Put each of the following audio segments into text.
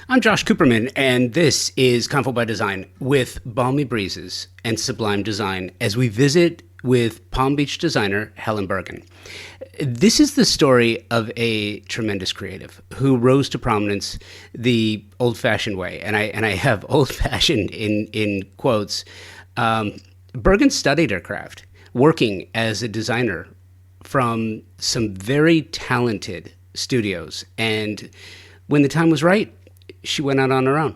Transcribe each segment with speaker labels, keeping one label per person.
Speaker 1: I'm Josh Cooperman, and this is Convo by Design with balmy breezes and sublime design as we visit with Palm Beach designer Helen Bergin. This is the story of a tremendous creative who rose to prominence the old-fashioned way, and I have old-fashioned in quotes. Bergin studied her craft, working as a designer from some very talented studios, and when the time was right, she went out on her own.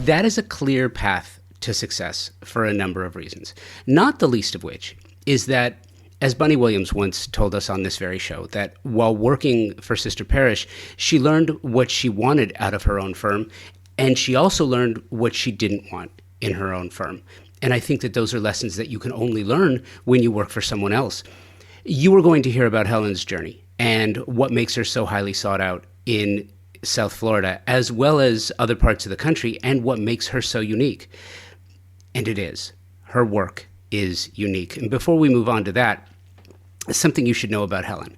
Speaker 1: That is a clear path to success for a number of reasons, not the least of which is that, as Bunny Williams once told us on this very show, that while working for Sister Parish, she learned what she wanted out of her own firm, and she also learned what she didn't want in her own firm. And I think that those are lessons that you can only learn when you work for someone else. You are going to hear about Helen's journey and what makes her so highly sought out in South Florida, as well as other parts of the country, and what makes her so unique. And it is. Her work is unique. And before we move on to that, something you should know about Helen.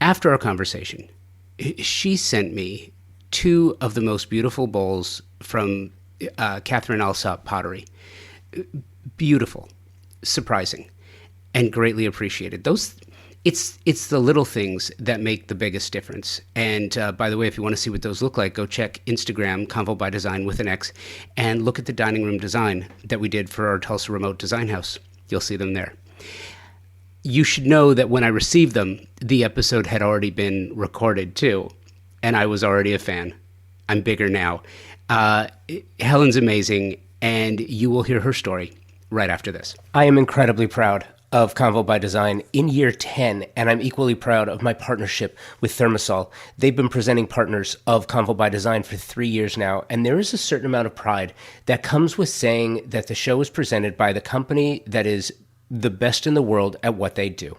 Speaker 1: After our conversation, she sent me two of the most beautiful bowls from Catherine Alsop Pottery. Beautiful, surprising, and greatly appreciated. It's the little things that make the biggest difference. And by the way, if you want to see what those look like, go check Instagram, Convo by Design with an X, and look at the dining room design that we did for our Tulsa remote design house. You'll see them there. You should know that when I received them, the episode had already been recorded too, and I was already a fan. I'm bigger now. Helen's amazing, and you will hear her story right after this. I am incredibly proud of Convo by Design in year 10, and I'm equally proud of my partnership with Thermosol. They've been presenting partners of Convo by Design for 3 years now, and there is a certain amount of pride that comes with saying that the show is presented by the company that is the best in the world at what they do.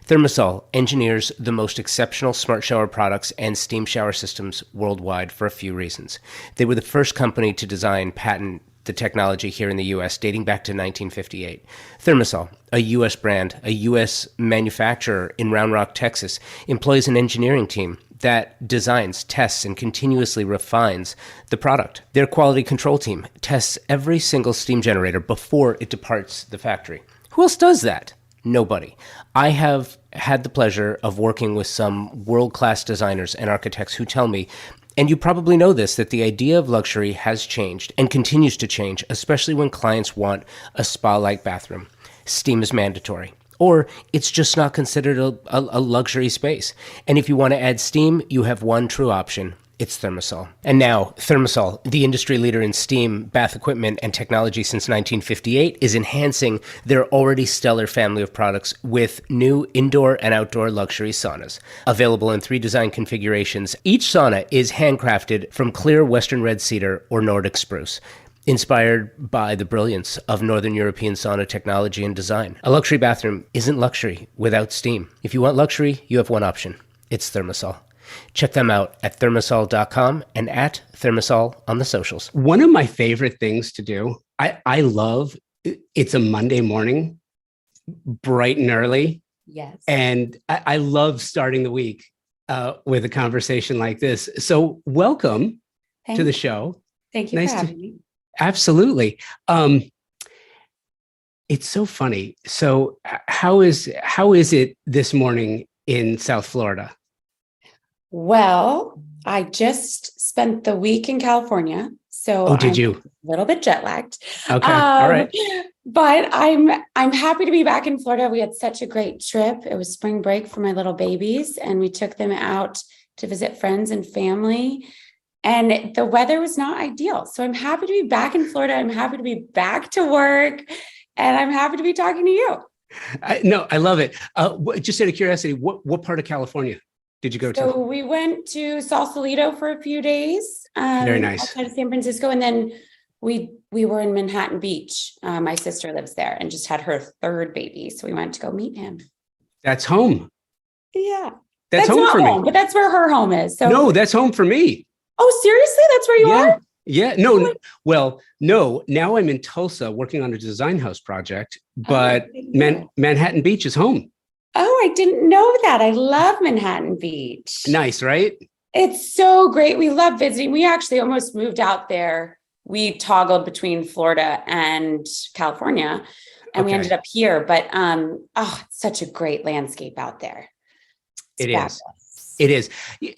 Speaker 1: Thermosol engineers the most exceptional smart shower products and steam shower systems worldwide for a few reasons. They were the first company to design, patent the technology here in the U.S. dating back to 1958. Thermosol, a U.S. brand, a U.S. manufacturer in Round Rock, Texas, employs an engineering team that designs, tests, and continuously refines the product. Their quality control team tests every single steam generator before it departs the factory. Who else does that? Nobody. I have had the pleasure of working with some world-class designers and architects who tell me, and you probably know this, that the idea of luxury has changed and continues to change, especially when clients want a spa-like bathroom. Steam is mandatory, or it's just not considered a luxury space. And if you want to add steam, you have one true option. It's Thermosol. And now, Thermosol, the industry leader in steam, bath equipment, and technology since 1958, is enhancing their already stellar family of products with new indoor and outdoor luxury saunas. Available in 3 design configurations, each sauna is handcrafted from clear Western red cedar or Nordic spruce, inspired by the brilliance of Northern European sauna technology and design. A luxury bathroom isn't luxury without steam. If you want luxury, you have one option. It's Thermosol. Check them out at thermosol.com and at Thermosol on the socials. One of my favorite things to do, I love, it's a Monday morning, bright and early.
Speaker 2: Yes.
Speaker 1: And I love starting the week with a conversation like this. So welcome to the show.
Speaker 2: Thank you for having me.
Speaker 1: Absolutely. It's so funny. So how is it this morning in South Florida?
Speaker 2: Well, I just spent the week in California, so
Speaker 1: did you?
Speaker 2: A little bit jet lagged.
Speaker 1: Okay, all right.
Speaker 2: But I'm happy to be back in Florida. We had such a great trip. It was spring break for my little babies, and we took them out to visit friends and family. And the weather was not ideal. So I'm happy to be back in Florida. I'm happy to be back to work, and I'm happy to be talking to you.
Speaker 1: I love it. Just out of curiosity, what part of California did you go to?
Speaker 2: So we went to Sausalito for a few days.
Speaker 1: Very nice.
Speaker 2: Outside of San Francisco. And then we were in Manhattan Beach. My sister lives there and just had her 3rd baby. So we went to go meet him.
Speaker 1: That's home.
Speaker 2: Yeah.
Speaker 1: That's home for me.
Speaker 2: But that's where her home is. So
Speaker 1: no, that's home for me.
Speaker 2: Oh, seriously? That's where you are?
Speaker 1: Yeah. No. Well, no. Now I'm in Tulsa working on a design house project, but Manhattan Beach is home.
Speaker 2: Oh, I didn't know that. I love Manhattan Beach.
Speaker 1: Nice, right?
Speaker 2: It's so great. We love visiting. We actually almost moved out there. We toggled between Florida and California, and we ended
Speaker 1: Okay.
Speaker 2: up here. But oh, it's such a great landscape out there. It's
Speaker 1: It is.
Speaker 2: fabulous.
Speaker 1: It is.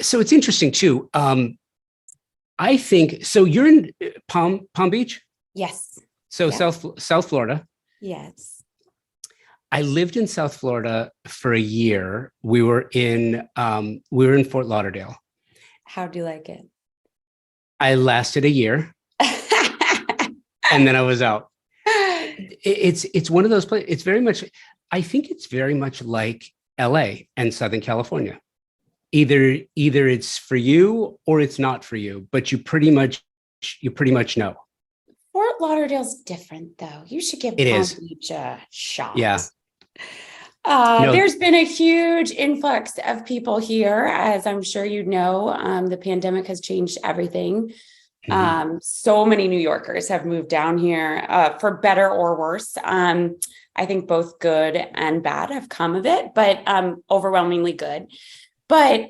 Speaker 1: So it's interesting too. I think so. You're in Palm Beach,
Speaker 2: Yes.
Speaker 1: so
Speaker 2: Yeah.
Speaker 1: South Florida.
Speaker 2: Yes.
Speaker 1: I lived in South Florida for a year. We were in Fort Lauderdale.
Speaker 2: How do you like it?
Speaker 1: I lasted a year, and then I was out. It's one of those places. It's very much. I think it's very much like LA and Southern California. Either it's for you or it's not for you, but you pretty much know.
Speaker 2: Fort Lauderdale's different, though. You should give
Speaker 1: It
Speaker 2: Palm
Speaker 1: is.
Speaker 2: Beach a shot.
Speaker 1: Yeah. No.
Speaker 2: There's been a huge influx of people here, as I'm sure you know. The pandemic has changed everything.
Speaker 1: Mhm.
Speaker 2: So many New Yorkers have moved down here for better or worse. I think both good and bad have come of it, but overwhelmingly good. But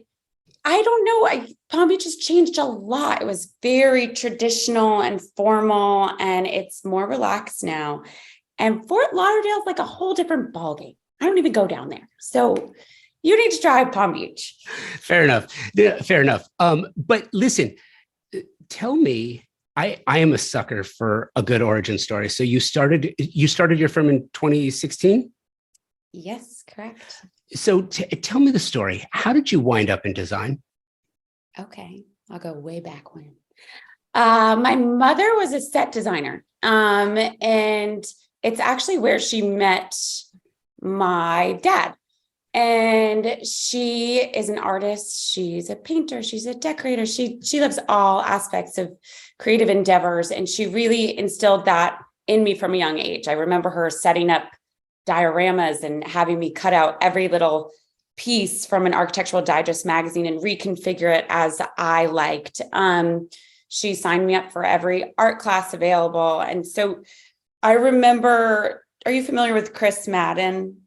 Speaker 2: I don't know. Palm Beach has changed a lot. It was very traditional and formal, and it's more relaxed now. And Fort Lauderdale is like a whole different ballgame. I don't even go down there. So you need to try Palm Beach.
Speaker 1: Fair enough. Yeah, fair enough. But listen, tell me, I am a sucker for a good origin story. So you started your firm in 2016.
Speaker 2: Yes, correct.
Speaker 1: So tell me the story. How did you wind up in design?
Speaker 2: Okay. I'll go way back when. My mother was a set designer. And it's actually where she met my dad. And she is an artist. She's a painter. She's a decorator. She loves all aspects of creative endeavors. And she really instilled that in me from a young age. I remember her setting up dioramas and having me cut out every little piece from an Architectural Digest magazine and reconfigure it as I liked. She signed me up for every art class available. And so I remember, are you familiar with Chris Madden?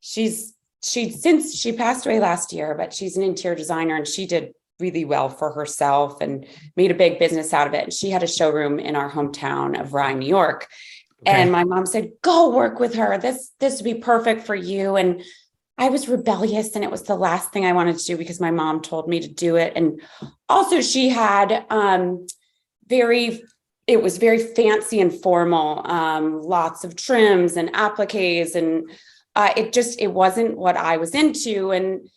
Speaker 2: Since she passed away last year, but she's an interior designer and she did really well for herself and made a big business out of it. And she had a showroom in our hometown of Rye, New York.
Speaker 1: Okay.
Speaker 2: And my mom said, go work with her. This would be perfect for you. And I was rebellious and it was the last thing I wanted to do because my mom told me to do it. And also she had it was very fancy and formal, lots of trims and appliques, and it wasn't what I was into. And,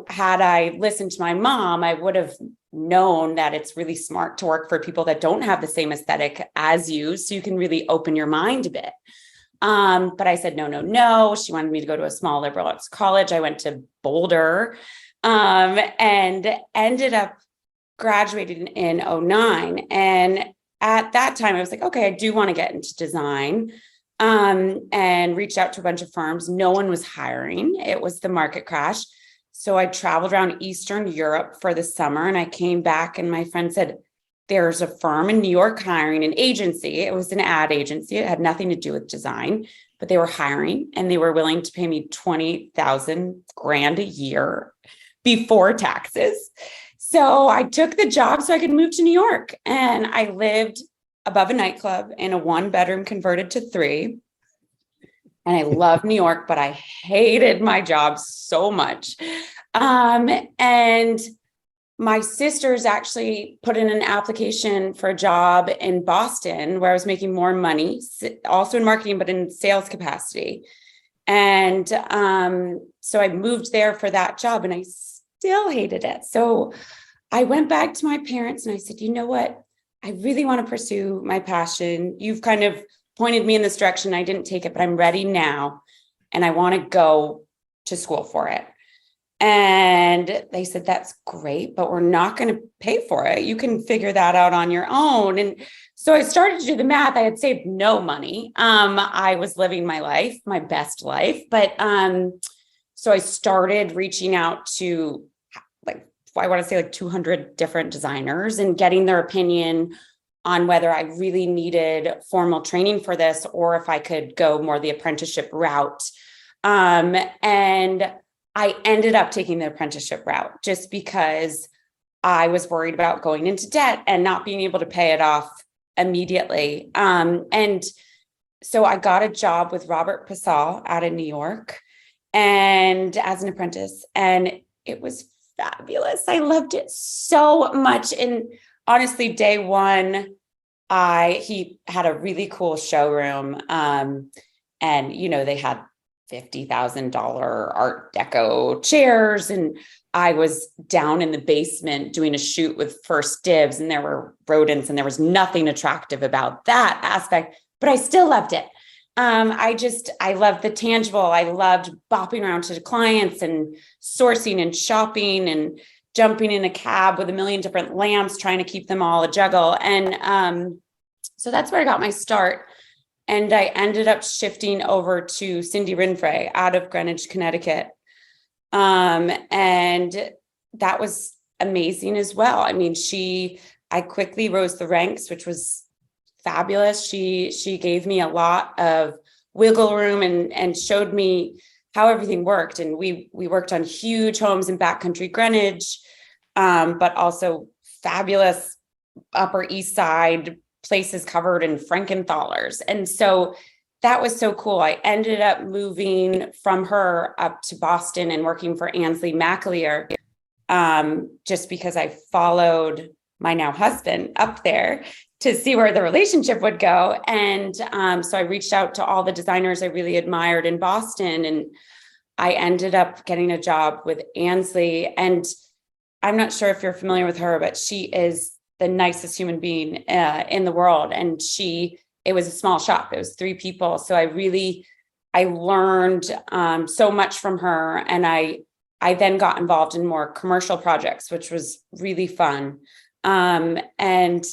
Speaker 2: had I listened to my mom, I would have known that it's really smart to work for people that don't have the same aesthetic as you, so you can really open your mind a bit. But I said, no, no, no. She wanted me to go to a small liberal arts college. I went to Boulder, and ended up graduating in 2009. And at that time, I was like, okay, I do want to get into design, and reached out to a bunch of firms. No one was hiring. It was the market crash. So I traveled around Eastern Europe for the summer, and I came back and my friend said, there's a firm in New York hiring an agency. It was an ad agency. It had nothing to do with design, but they were hiring and they were willing to pay me 20,000 grand a year before taxes. So I took the job so I could move to New York, and I lived above a nightclub in a 1-bedroom converted to 3. And I loved New York, but I hated my job so much. And my sisters actually put in an application for a job in Boston where I was making more money, also in marketing, but in sales capacity. And so I moved there for that job and I still hated it. So I went back to my parents and I said, you know what? I really want to pursue my passion. You've kind of pointed me in this direction. I didn't take it, but I'm ready now. And I want to go to school for it. And they said, that's great, but we're not going to pay for it. You can figure that out on your own. And so I started to do the math. I had saved no money. I was living my life, my best life. But so I started reaching out to, I want to say 200 different designers and getting their opinion on whether I really needed formal training for this or if I could go more the apprenticeship route. And I ended up taking the apprenticeship route just because I was worried about going into debt and not being able to pay it off immediately. And so I got a job with Robert Pasal out in New York and as an apprentice, and it was fabulous. I loved it so much. And honestly, day one, he had a really cool showroom. And they had $50,000 Art Deco chairs, and I was down in the basement doing a shoot with First Dibs, and there were rodents, and there was nothing attractive about that aspect, but I still loved it. I loved the tangible. I loved bopping around to clients and sourcing and shopping and jumping in a cab with a million different lamps, trying to keep them all a juggle. And so that's where I got my start. And I ended up shifting over to Cindy Rinfrey out of Greenwich, Connecticut. And that was amazing as well. I mean, I quickly rose the ranks, which was fabulous. She gave me a lot of wiggle room and showed me how everything worked. And we worked on huge homes in backcountry Greenwich, but also fabulous Upper East Side places covered in Frankenthalers. And so that was so cool. I ended up moving from her up to Boston and working for Ansley McAleer, just because I followed my now husband up there to see where the relationship would go. And so I reached out to all the designers I really admired in Boston, and I ended up getting a job with Ansley. And I'm not sure if you're familiar with her, but she is the nicest human being in the world. And it was a small shop. It was 3 people. So I learned so much from her. And I then got involved in more commercial projects, which was really fun. And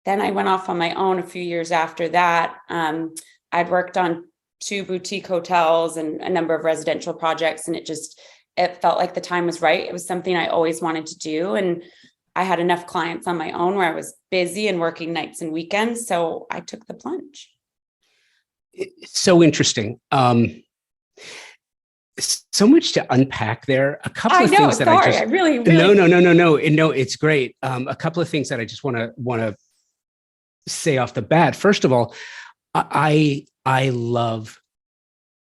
Speaker 2: then I went off on my own a few years after that. I'd worked on 2 boutique hotels and a number of residential projects. And it felt like the time was right. It was something I always wanted to do. And I had enough clients on my own where I was busy and working nights and weekends. So I took the plunge.
Speaker 1: It's so interesting. So much to unpack there. A couple of things that
Speaker 2: I really.
Speaker 1: No, it's great. A couple of things that I just want to say off the bat. First of all, I love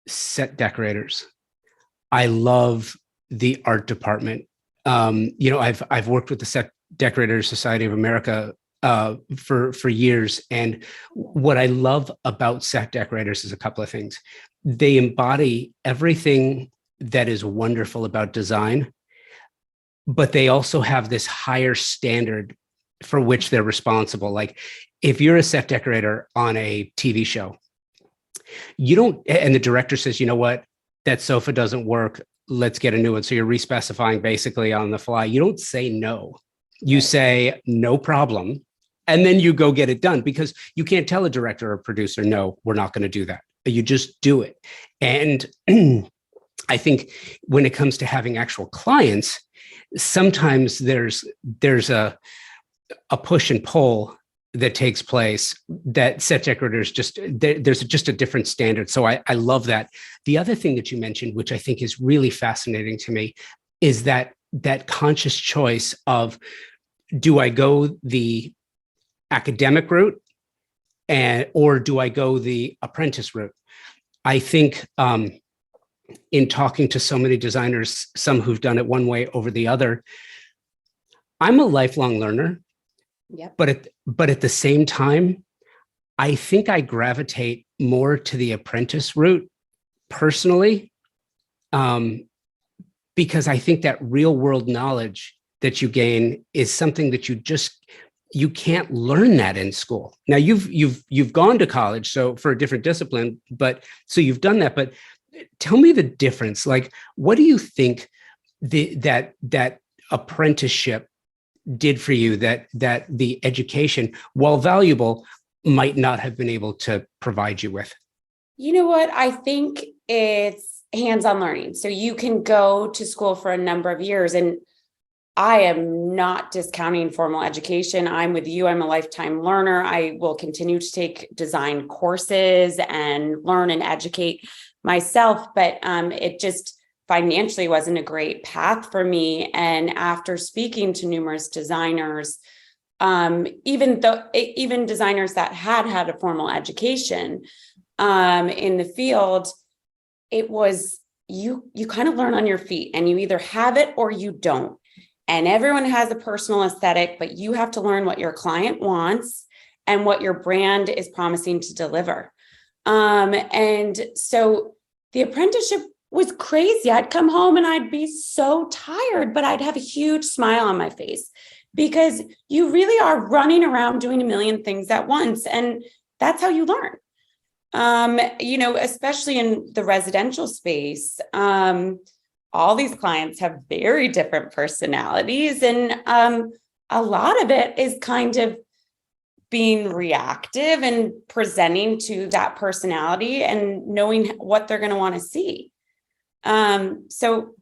Speaker 1: set decorators. I love the art department. I've worked with the Set Decorators Society of America for years, and what I love about set decorators is a couple of things. They embody everything that is wonderful about design, but they also have this higher standard for which they're responsible. Like if you're a set decorator on a TV show, and the director says, you know what, that sofa doesn't work, let's get a new one. So you're respecifying basically on the fly. You don't say no. You say no problem. And then you go get it done, because you can't tell a director or producer, no, we're not going to do that. You just do it. And I think when it comes to having actual clients, sometimes there's a push and pull that takes place that set decorators there's just a different standard. So I love that. The other thing that you mentioned, which I think is really fascinating to me, is that conscious choice of, do I go the academic route or do I go the apprentice route? I think in talking to so many designers, some who've done it one way over the other, I'm a lifelong learner.
Speaker 2: Yep.
Speaker 1: But at the same time, I think I gravitate more to the apprentice route personally, because I think that real world knowledge that you gain is something that you can't learn that in school. Now you've gone to college, so for a different discipline, but so you've done that. But tell me the difference. Like, what do you think that apprenticeship did for you that the education, while valuable, might not have been able to provide you with?
Speaker 2: You know what? I think it's hands-on learning. So you can go to school for a number of years, and I am not discounting formal education. I'm with you. I'm a lifetime learner. I will continue to take design courses and learn and educate. myself, but it just financially wasn't a great path for me. And after speaking to numerous designers, even designers that had a formal education in the field, it was you kind of learn on your feet, and you either have it or you don't. And everyone has a personal aesthetic, but you have to learn what your client wants and what your brand is promising to deliver. And so the apprenticeship was crazy. I'd come home and I'd be so tired, but I'd have a huge smile on my face, because you really are running around doing a million things at once. And that's how you learn. Especially in the residential space, all these clients have very different personalities. And a lot of it is kind of being reactive and presenting to that personality and knowing what they're going to want to see. So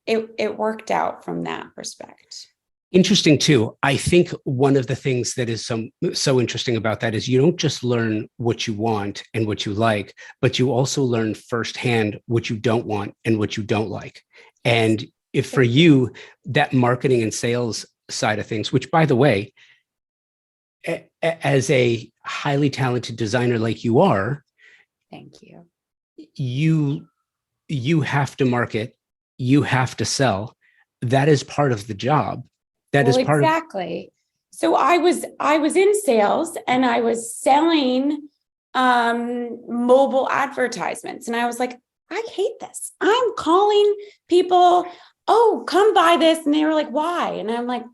Speaker 2: it worked out from that perspective.
Speaker 1: Interesting too. I think one of the things that is so interesting about that is you don't just learn what you want and what you like, but you also learn firsthand what you don't want and what you don't like. And if for you, that marketing and sales side of things, which by the way, as a highly talented designer like you are,
Speaker 2: thank you.
Speaker 1: You have to market, you have to sell. That is part of the job. That is part
Speaker 2: exactly. So I was in sales, and I was selling mobile advertisements, and I was like, I hate this. I'm calling people, oh, come buy this, and they were like, why? And I'm like,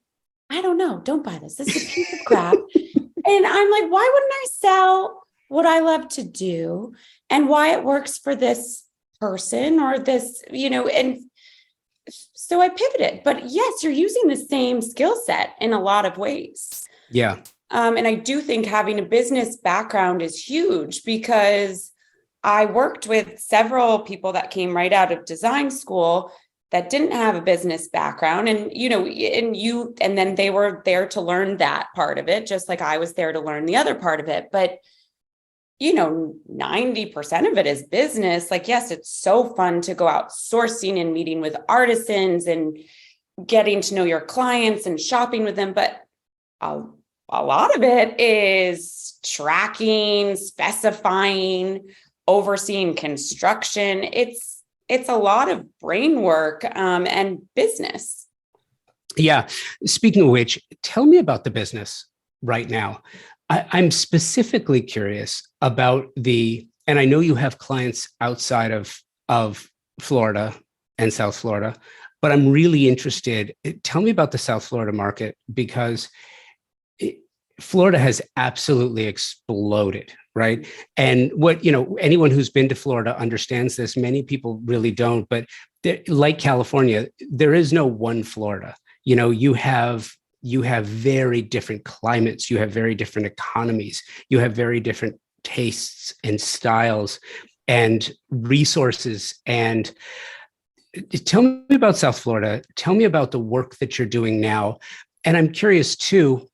Speaker 2: I don't know. Don't buy this. This is a piece of crap. And I'm like, why wouldn't I sell what I love to do and why it works for this person or this, and so I pivoted. But yes, you're using the same skill set in a lot of ways.
Speaker 1: Yeah.
Speaker 2: And I do think having a business background is huge, because I worked with several people that came right out of design school that didn't have a business background, and and then they were there to learn that part of it, just like I was there to learn the other part of it. But 90% of it is business. Like, yes, it's so fun to go out sourcing and meeting with artisans and getting to know your clients and shopping with them. But a lot of it is tracking, specifying, overseeing construction. It's a lot of brain work and business.
Speaker 1: Yeah. Speaking of which, tell me about the business right now. I'm specifically curious about and I know you have clients outside of Florida and South Florida, but I'm really interested. Tell me about the South Florida market, because Florida has absolutely exploded, right? And anyone who's been to Florida understands this. Many people really don't, but like California, there is no one Florida. You have very different climates, you have very different economies, you have very different tastes and styles and resources. And tell me about South Florida. Tell me about the work that you're doing now. And I'm curious too,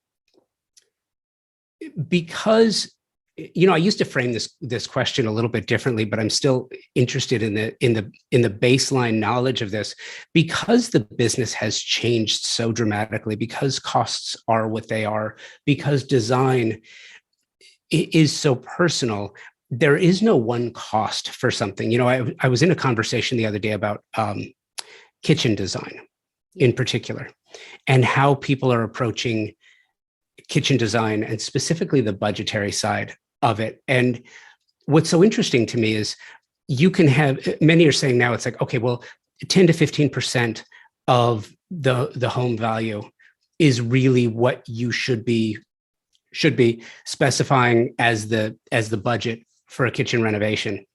Speaker 1: because I used to frame this question a little bit differently, but I'm still interested in the baseline knowledge of this, because the business has changed so dramatically, because costs are what they are, because design is so personal. There is no one cost for something. I was in a conversation the other day about kitchen design in particular, and how people are approaching kitchen design, and specifically the budgetary side of it. And what's so interesting to me is you can have, many are saying now, it's like, okay, well, 10 to 15% of the home value is really what you should be specifying as the budget for a kitchen renovation.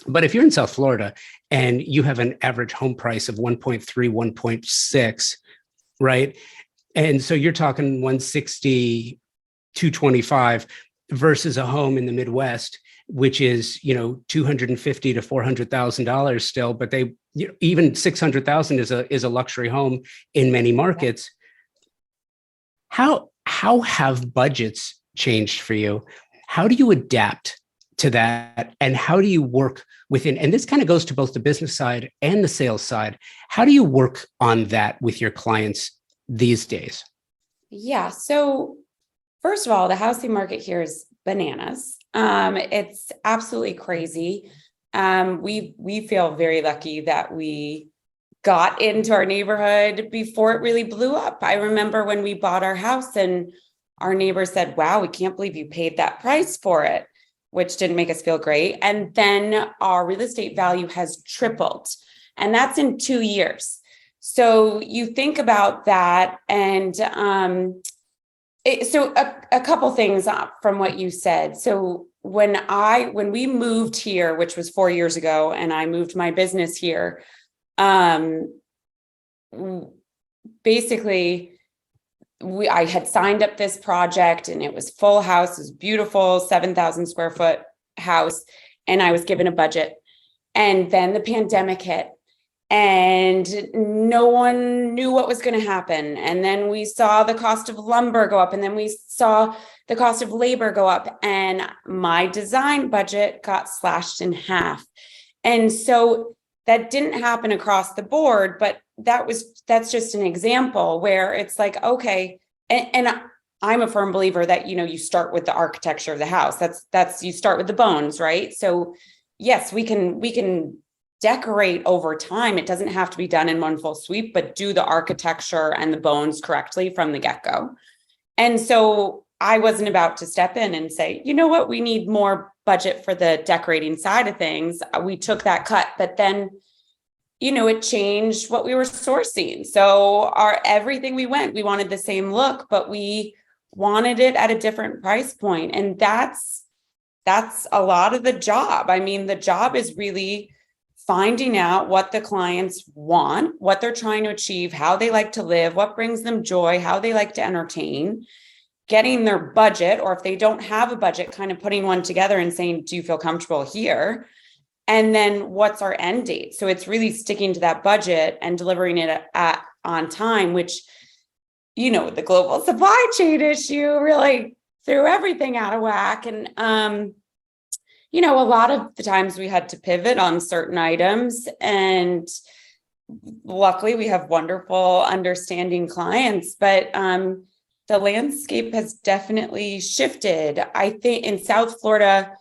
Speaker 1: But if you're in South Florida and you have an average home price of 1.3, 1.6, right? And so you're talking 160, 225 versus a home in the Midwest, which is, $250,000 to $400,000 still, but even $600,000 is a luxury home in many markets. How have budgets changed for you? How do you adapt to that? And how do you work within, and this kind of goes to both the business side and the sales side. How do you work on that with your clients these days?
Speaker 2: Yeah. So first of all, the housing market here is bananas. It's absolutely crazy. We feel very lucky that we got into our neighborhood before it really blew up. I remember when we bought our house and our neighbor said, "Wow, we can't believe you paid that price for it," which didn't make us feel great. And then our real estate value has tripled, and that's in 2 years. So you think about that, and a couple things from what you said. So when we moved here, which was 4 years ago, and I moved my business here, basically I had signed up this project and it was full house, it was beautiful, 7,000 square foot house. And I was given a budget, and then the pandemic hit and no one knew what was going to happen. And then we saw the cost of lumber go up, and then we saw the cost of labor go up, and my design budget got slashed in half. And so that didn't happen across the board, but that's just an example where it's like, okay, and I'm a firm believer that, you start with the architecture of the house. That's you start with the bones, right? So yes, we can decorate over time. It doesn't have to be done in one full sweep, but do the architecture and the bones correctly from the get-go. And so I wasn't about to step in and say, you know what, we need more budget for the decorating side of things. We took that cut, but then, it changed what we were sourcing. So everything we wanted the same look, but we wanted it at a different price point. And that's a lot of the job. I mean, the job is really finding out what the clients want, what they're trying to achieve, how they like to live, what brings them joy, how they like to entertain, getting their budget, or if they don't have a budget, kind of putting one together and saying, do you feel comfortable here? And then what's our end date? So it's really sticking to that budget and delivering it on time, which, the global supply chain issue really threw everything out of whack. And, a lot of the times we had to pivot on certain items, and luckily we have wonderful, understanding clients, but the landscape has definitely shifted. I think in South Florida,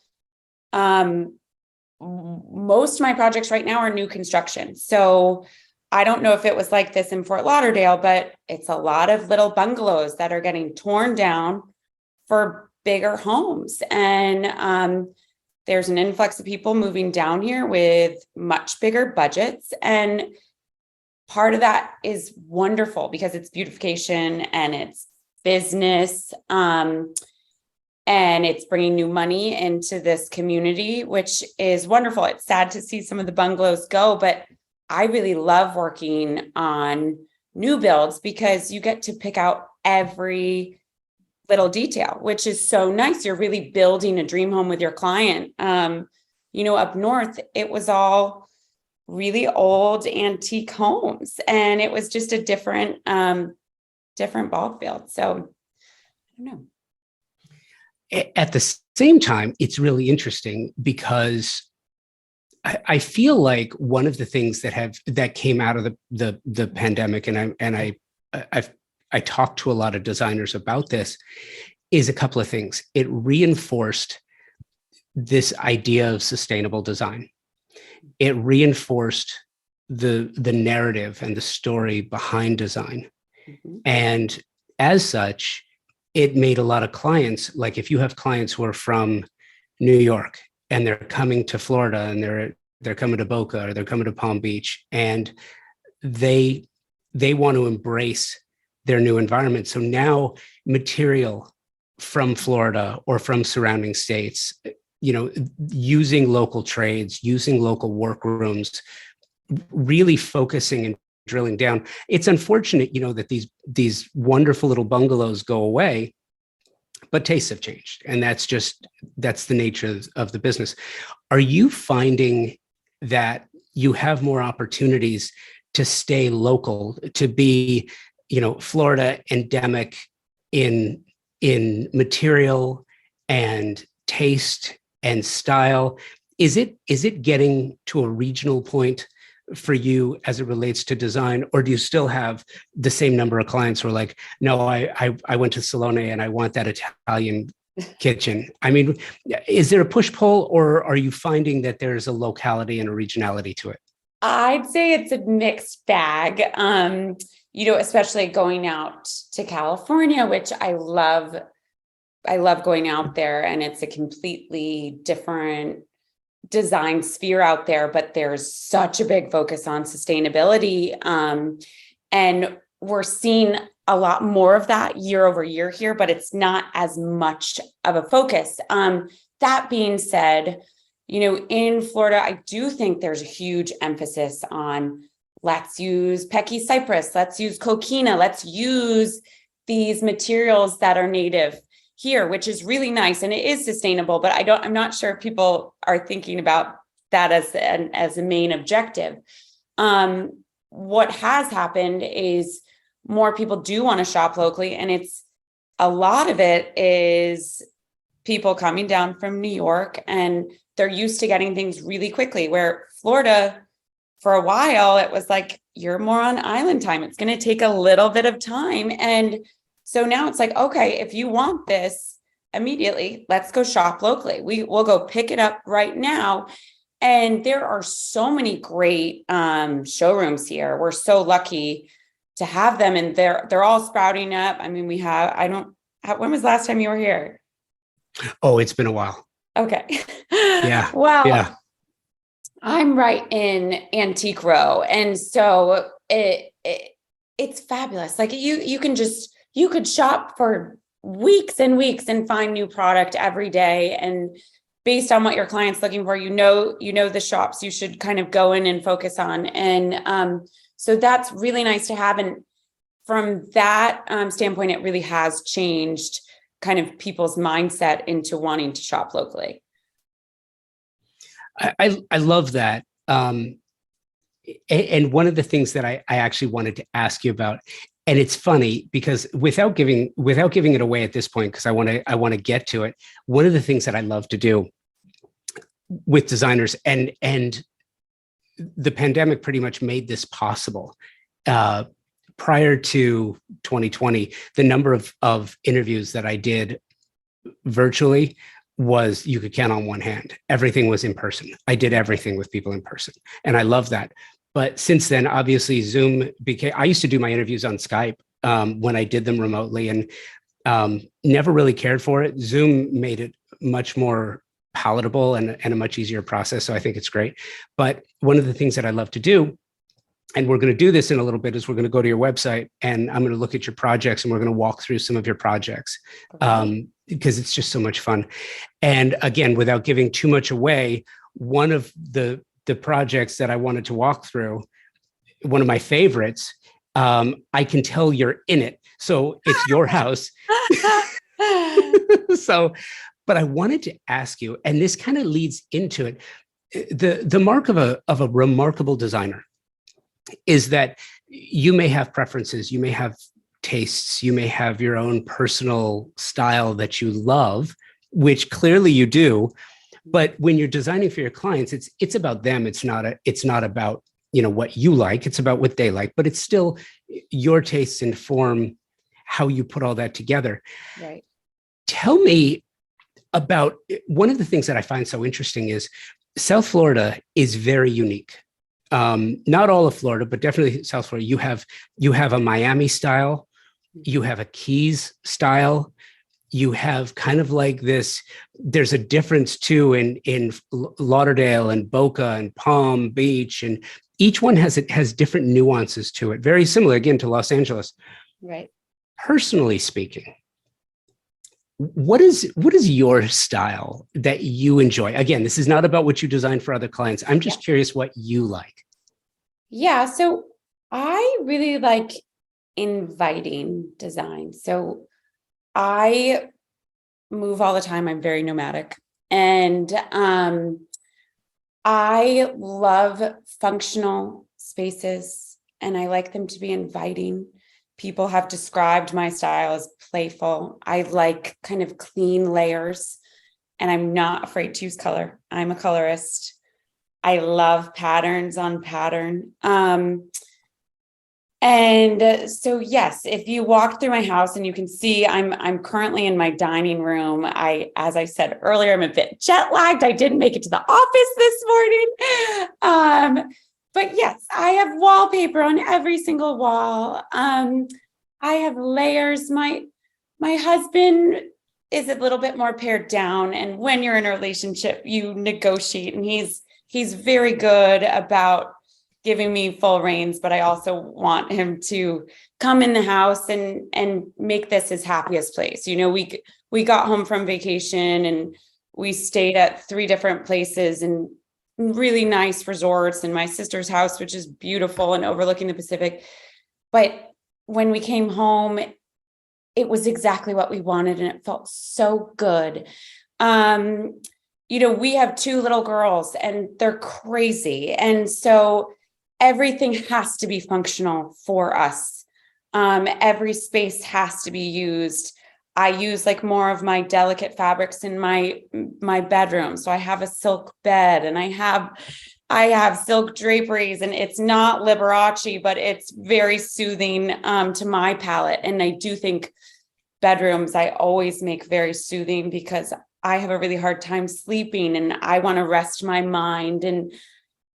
Speaker 2: most of my projects right now are new construction. So I don't know if it was like this in Fort Lauderdale, but it's a lot of little bungalows that are getting torn down for bigger homes. And there's an influx of people moving down here with much bigger budgets. And part of that is wonderful because it's beautification and it's business. And it's bringing new money into this community, which is wonderful. It's sad to see some of the bungalows go, but I really love working on new builds because you get to pick out every little detail, which is so nice. You're really building a dream home with your client. Up north, it was all really old antique homes, and it was just a different ball field. So I don't know.
Speaker 1: At the same time, it's really interesting because I feel like one of the things that came out of the pandemic, and I talked to a lot of designers about this, is a couple of things. It reinforced this idea of sustainable design. It reinforced the narrative and the story behind design. Mm-hmm. And as such, it made a lot of clients, like if you have clients who are from New York and they're coming to Florida and they're coming to Boca or they're coming to Palm Beach, and they want to embrace their new environment. So now material from Florida or from surrounding states, using local trades, using local workrooms, really focusing and drilling down. It's unfortunate, that these wonderful little bungalows go away, but tastes have changed. And that's the nature of the business. Are you finding that you have more opportunities to stay local, to be, Florida endemic in material and taste and style. Is it getting to a regional point for you as it relates to design, or do you still have the same number of clients who are like, no, I went to Salone and I want that Italian kitchen? I mean, is there a push pull, or are you finding that there's a locality and a regionality to it?
Speaker 2: I'd say it's a mixed bag. Especially going out to California, which I love. I love going out there, and it's a completely different design sphere out there, but there's such a big focus on sustainability. And we're seeing a lot more of that year over year here, but it's not as much of a focus. That being said, in Florida, I do think there's a huge emphasis on let's use Pecky cypress, let's use coquina, let's use these materials that are native here, which is really nice, and it is sustainable, but I'm not sure if people are thinking about that as a main objective. What has happened is more people do want to shop locally, and a lot of it is people coming down from New York, and they're used to getting things really quickly, where Florida, for a while, it was like, you're more on island time. It's going to take a little bit of time. And so now it's like, okay, if you want this immediately, let's go shop locally. We'll go pick it up right now. And there are so many great showrooms here. We're so lucky to have them, and they're all sprouting up. I mean, when was the last time you were here?
Speaker 1: Oh, it's been a while.
Speaker 2: Okay.
Speaker 1: Yeah.
Speaker 2: Well,
Speaker 1: yeah.
Speaker 2: I'm right in Antique Row. And so it's fabulous. Like you could shop for weeks and weeks and find new product every day. And based on what your client's looking for, the shops you should kind of go in and focus on. And so that's really nice to have. And from that standpoint, it really has changed kind of people's mindset into wanting to shop locally.
Speaker 1: I love that. And one of the things that I actually wanted to ask you about, and it's funny because without giving it away at this point, because I want to get to it. One of the things that I love to do with designers, and the pandemic pretty much made this possible. Prior to 2020, the number of interviews that I did virtually was, you could count on one hand. Everything was in person. I did everything with people in person, and I love that. But since then, obviously, Zoom became. I used to do my interviews on Skype when I did them remotely, and never really cared for it. Zoom made it much more palatable and a much easier process. So I think it's great. But one of the things that I love to do, and we're going to do this in a little bit, is we're going to go to your website, and I'm going to look at your projects, and we're going to walk through some of your projects. Because it's just so much fun. And again, without giving too much away, one of the projects that I wanted to walk through, one of my favorites, I can tell you're in it. So it's your house. But I wanted to ask you, and this kind of leads into it, the mark of a remarkable designer is that you may have preferences, you may have tastes, you may have your own personal style that you love, which clearly you do. But when you're designing for your clients, it's about them. It's not about what you like. It's about what they like. But it's still your tastes inform how you put all that together.
Speaker 2: Right.
Speaker 1: Tell me about one of the things that I find so interesting is South Florida is very unique. Not all of Florida, but definitely South Florida. You have a Miami style. You have a Keys style. You have kind of like this. There's a difference too in Lauderdale and Boca and Palm Beach, and each one has different nuances to it. Very similar again to Los Angeles.
Speaker 2: Right.
Speaker 1: Personally speaking, what is your style that you enjoy? Again, this is not about what you design for other clients. I'm just curious what you like.
Speaker 2: Yeah. So I really like inviting design. So I move all the time. I'm very nomadic, and I love functional spaces, and I like them to be inviting. People have described my style as playful. I like kind of clean layers. and I'm not afraid to use color. I'm a colorist. I love patterns on pattern. So yes, if you walk through my house and you can see I'm currently in my dining room. As I said earlier, I'm a bit jet lagged. I didn't make it to the office this morning. But yes, I have wallpaper on every single wall. I have layers. My husband is a little bit more pared down, and when you're in a relationship, you negotiate, and he's very good about giving me full reins, but I also want him to come in the house and make this his happiest place. We got home from vacation and we stayed at 3 different places and really nice resorts, and my sister's house, which is beautiful and overlooking the Pacific. But when we came home, it was exactly what we wanted, and it felt so good. We have 2 little girls and they're crazy. And so everything has to be functional for us. Every space has to be used. I use like more of my delicate fabrics in my bedroom. So I have a silk bed, and I have silk draperies, and it's not Liberace, but it's very soothing to my palate. And I do think bedrooms I always make very soothing because I have a really hard time sleeping, and I want to rest my mind, and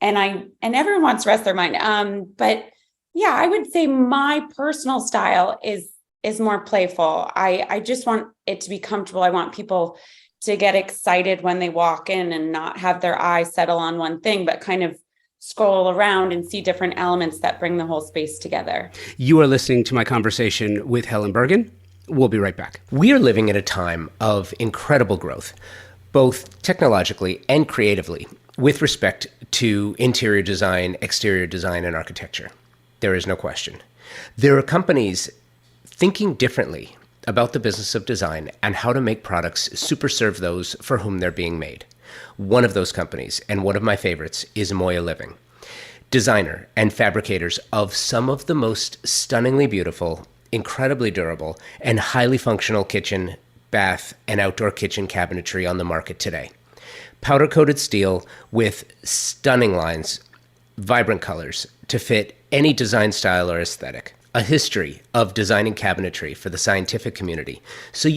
Speaker 2: everyone wants to rest their mind. But yeah, I would say my personal style is more playful. I just want it to be comfortable. I want people to get excited when they walk in and not have their eyes settle on one thing, but kind of scroll around and see different elements that bring the whole space together.
Speaker 1: You are listening to my conversation with Helen Bergin. We'll be right back.
Speaker 3: We are living at a time of incredible growth, both technologically and creatively, with respect to interior design, exterior design, and architecture. There is no question. There are companies thinking differently about the business of design and how to make products super serve those for whom they're being made. One of those companies, and one of my favorites, is Moya Living. Designer and fabricators of some of the most stunningly beautiful, incredibly durable, and highly functional kitchen, bath, and outdoor kitchen cabinetry on the market today. Powder-coated steel with stunning lines, vibrant colors to fit any design style or aesthetic. A history of designing cabinetry for the scientific community, so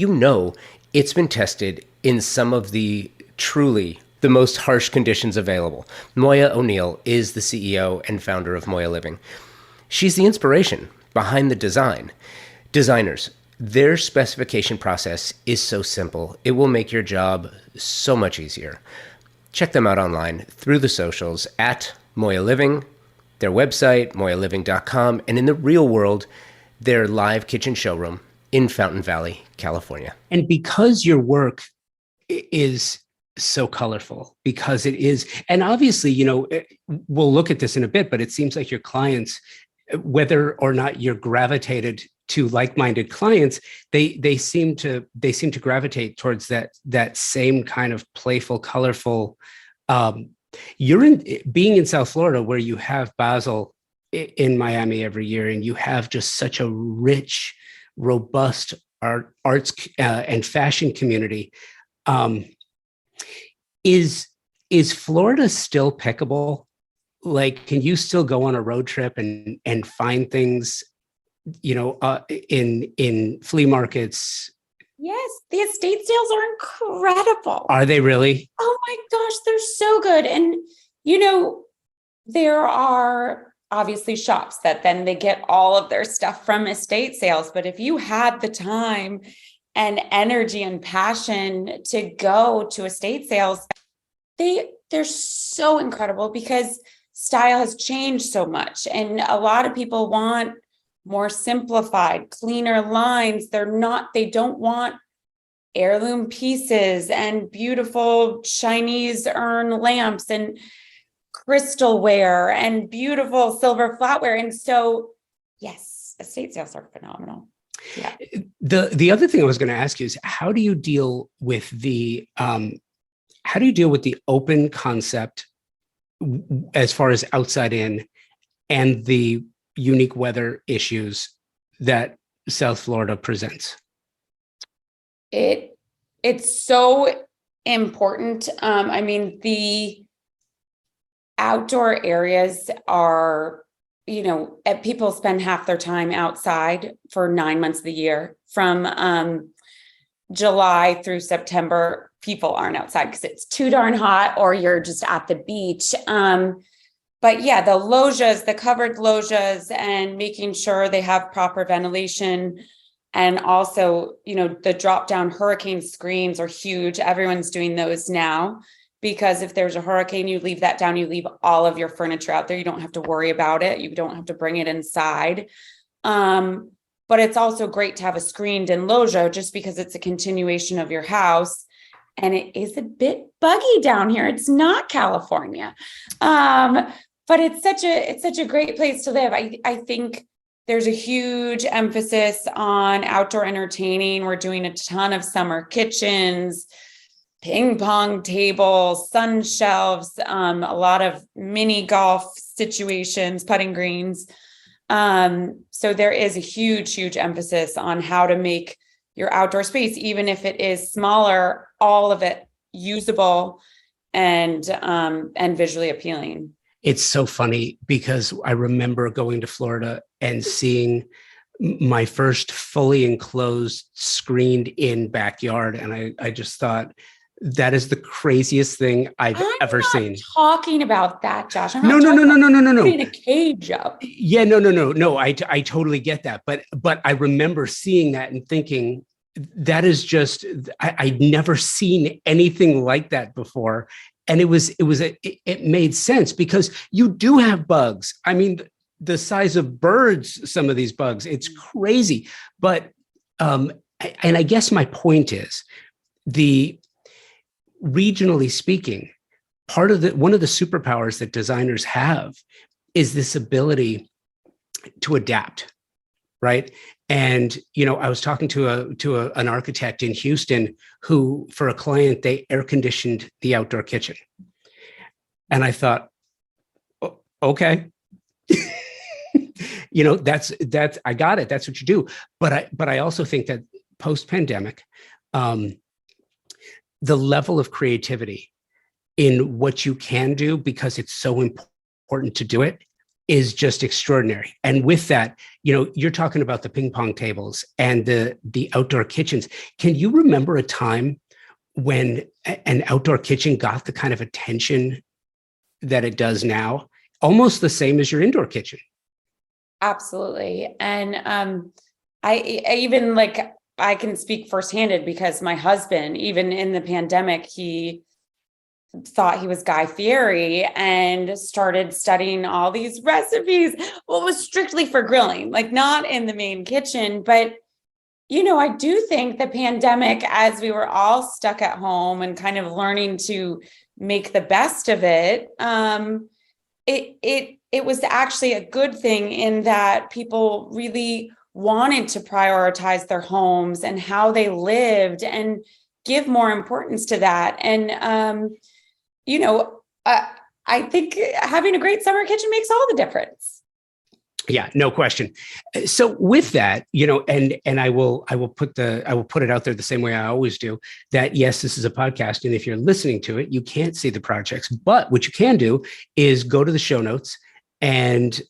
Speaker 3: it's been tested in some of the truly the most harsh conditions available. Moya O'Neill is the CEO and founder of Moya Living. She's the inspiration behind the design. Designers, their specification process is so simple. It will make your job so much easier. Check them out online through the socials at Moya Living, their website, moyaliving.com, and in the real world, their live kitchen showroom in Fountain Valley, California.
Speaker 1: And because your work is so colorful, because it is, and obviously, we'll look at this in a bit, but it seems like your clients, whether or not you're gravitated to like-minded clients, they seem to gravitate towards that same kind of playful, colorful. Being in South Florida, where you have Basel in Miami every year, and you have just such a rich, robust arts and fashion community. Is Florida still pickable? Like, can you still go on a road trip and find things, in flea markets?
Speaker 2: Yes, the estate sales are incredible.
Speaker 1: Are they really?
Speaker 2: Oh my gosh, they're so good. And, there are obviously shops that then they get all of their stuff from estate sales. But if you had the time and energy and passion to go to estate sales, they're so incredible because style has changed so much. And a lot of people want more simplified, cleaner lines. They don't want heirloom pieces and beautiful Chinese urn lamps and crystalware and beautiful silver flatware. And so, yes, estate sales are phenomenal. Yeah.
Speaker 1: The other thing I was going to ask you is, how do you deal with the open concept as far as outside in, and the unique weather issues that South Florida presents?
Speaker 2: It's so important. I mean, the outdoor areas are, people spend half their time outside for 9 months of the year. From July through September, people aren't outside because it's too darn hot, or you're just at the beach. But yeah, the loggias, the covered loggias, and making sure they have proper ventilation. And also, the drop down hurricane screens are huge. Everyone's doing those now, because if there's a hurricane, you leave that down, you leave all of your furniture out there. You don't have to worry about it. You don't have to bring it inside. But it's also great to have a screened in loggia, just because it's a continuation of your house. And it is a bit buggy down here. It's not California. But it's such a great place to live. I think there's a huge emphasis on outdoor entertaining. We're doing a ton of summer kitchens, ping pong tables, sun shelves, a lot of mini golf situations, putting greens. So there is a huge emphasis on how to make your outdoor space, even if it is smaller, all of it usable and visually appealing.
Speaker 1: It's so funny because I remember going to Florida and seeing my first fully enclosed, screened in backyard. And I just thought, that is the craziest thing I've ever seen.
Speaker 2: Talking about that, Josh. I'm
Speaker 1: no.
Speaker 2: Putting a cage up.
Speaker 1: Yeah, no. I totally get that. But I remember seeing that and thinking, that is just, I'd never seen anything like that before. And it made sense, because you do have bugs. I mean, the size of birds, some of these bugs, it's crazy. But, and I guess my point is, regionally speaking, one of the superpowers that designers have is this ability to adapt, right? And, I was talking to an architect in Houston who, for a client, they air conditioned the outdoor kitchen. And I thought, okay, that's, I got it. That's what you do. But I also think that post-pandemic, the level of creativity in what you can do, because it's so important to do it, is just extraordinary. And with that, you're talking about the ping pong tables and the outdoor kitchens. Can you remember a time when an outdoor kitchen got the kind of attention that it does now? Almost the same as your indoor kitchen.
Speaker 2: Absolutely. And I even I can speak firsthand, because my husband, even in the pandemic, he thought he was Guy Fieri and started studying all these recipes. Well, it was strictly for grilling, not in the main kitchen. But, I do think the pandemic, as we were all stuck at home and kind of learning to make the best of it, it was actually a good thing, in that people really wanted to prioritize their homes and how they lived and give more importance to that. And, I think having a great summer kitchen makes all the difference.
Speaker 1: Yeah, no question. So with that, and I will put it out there the same way I always do, that yes, this is a podcast, and if you're listening to it, you can't see the projects, but what you can do is go to the show notes, and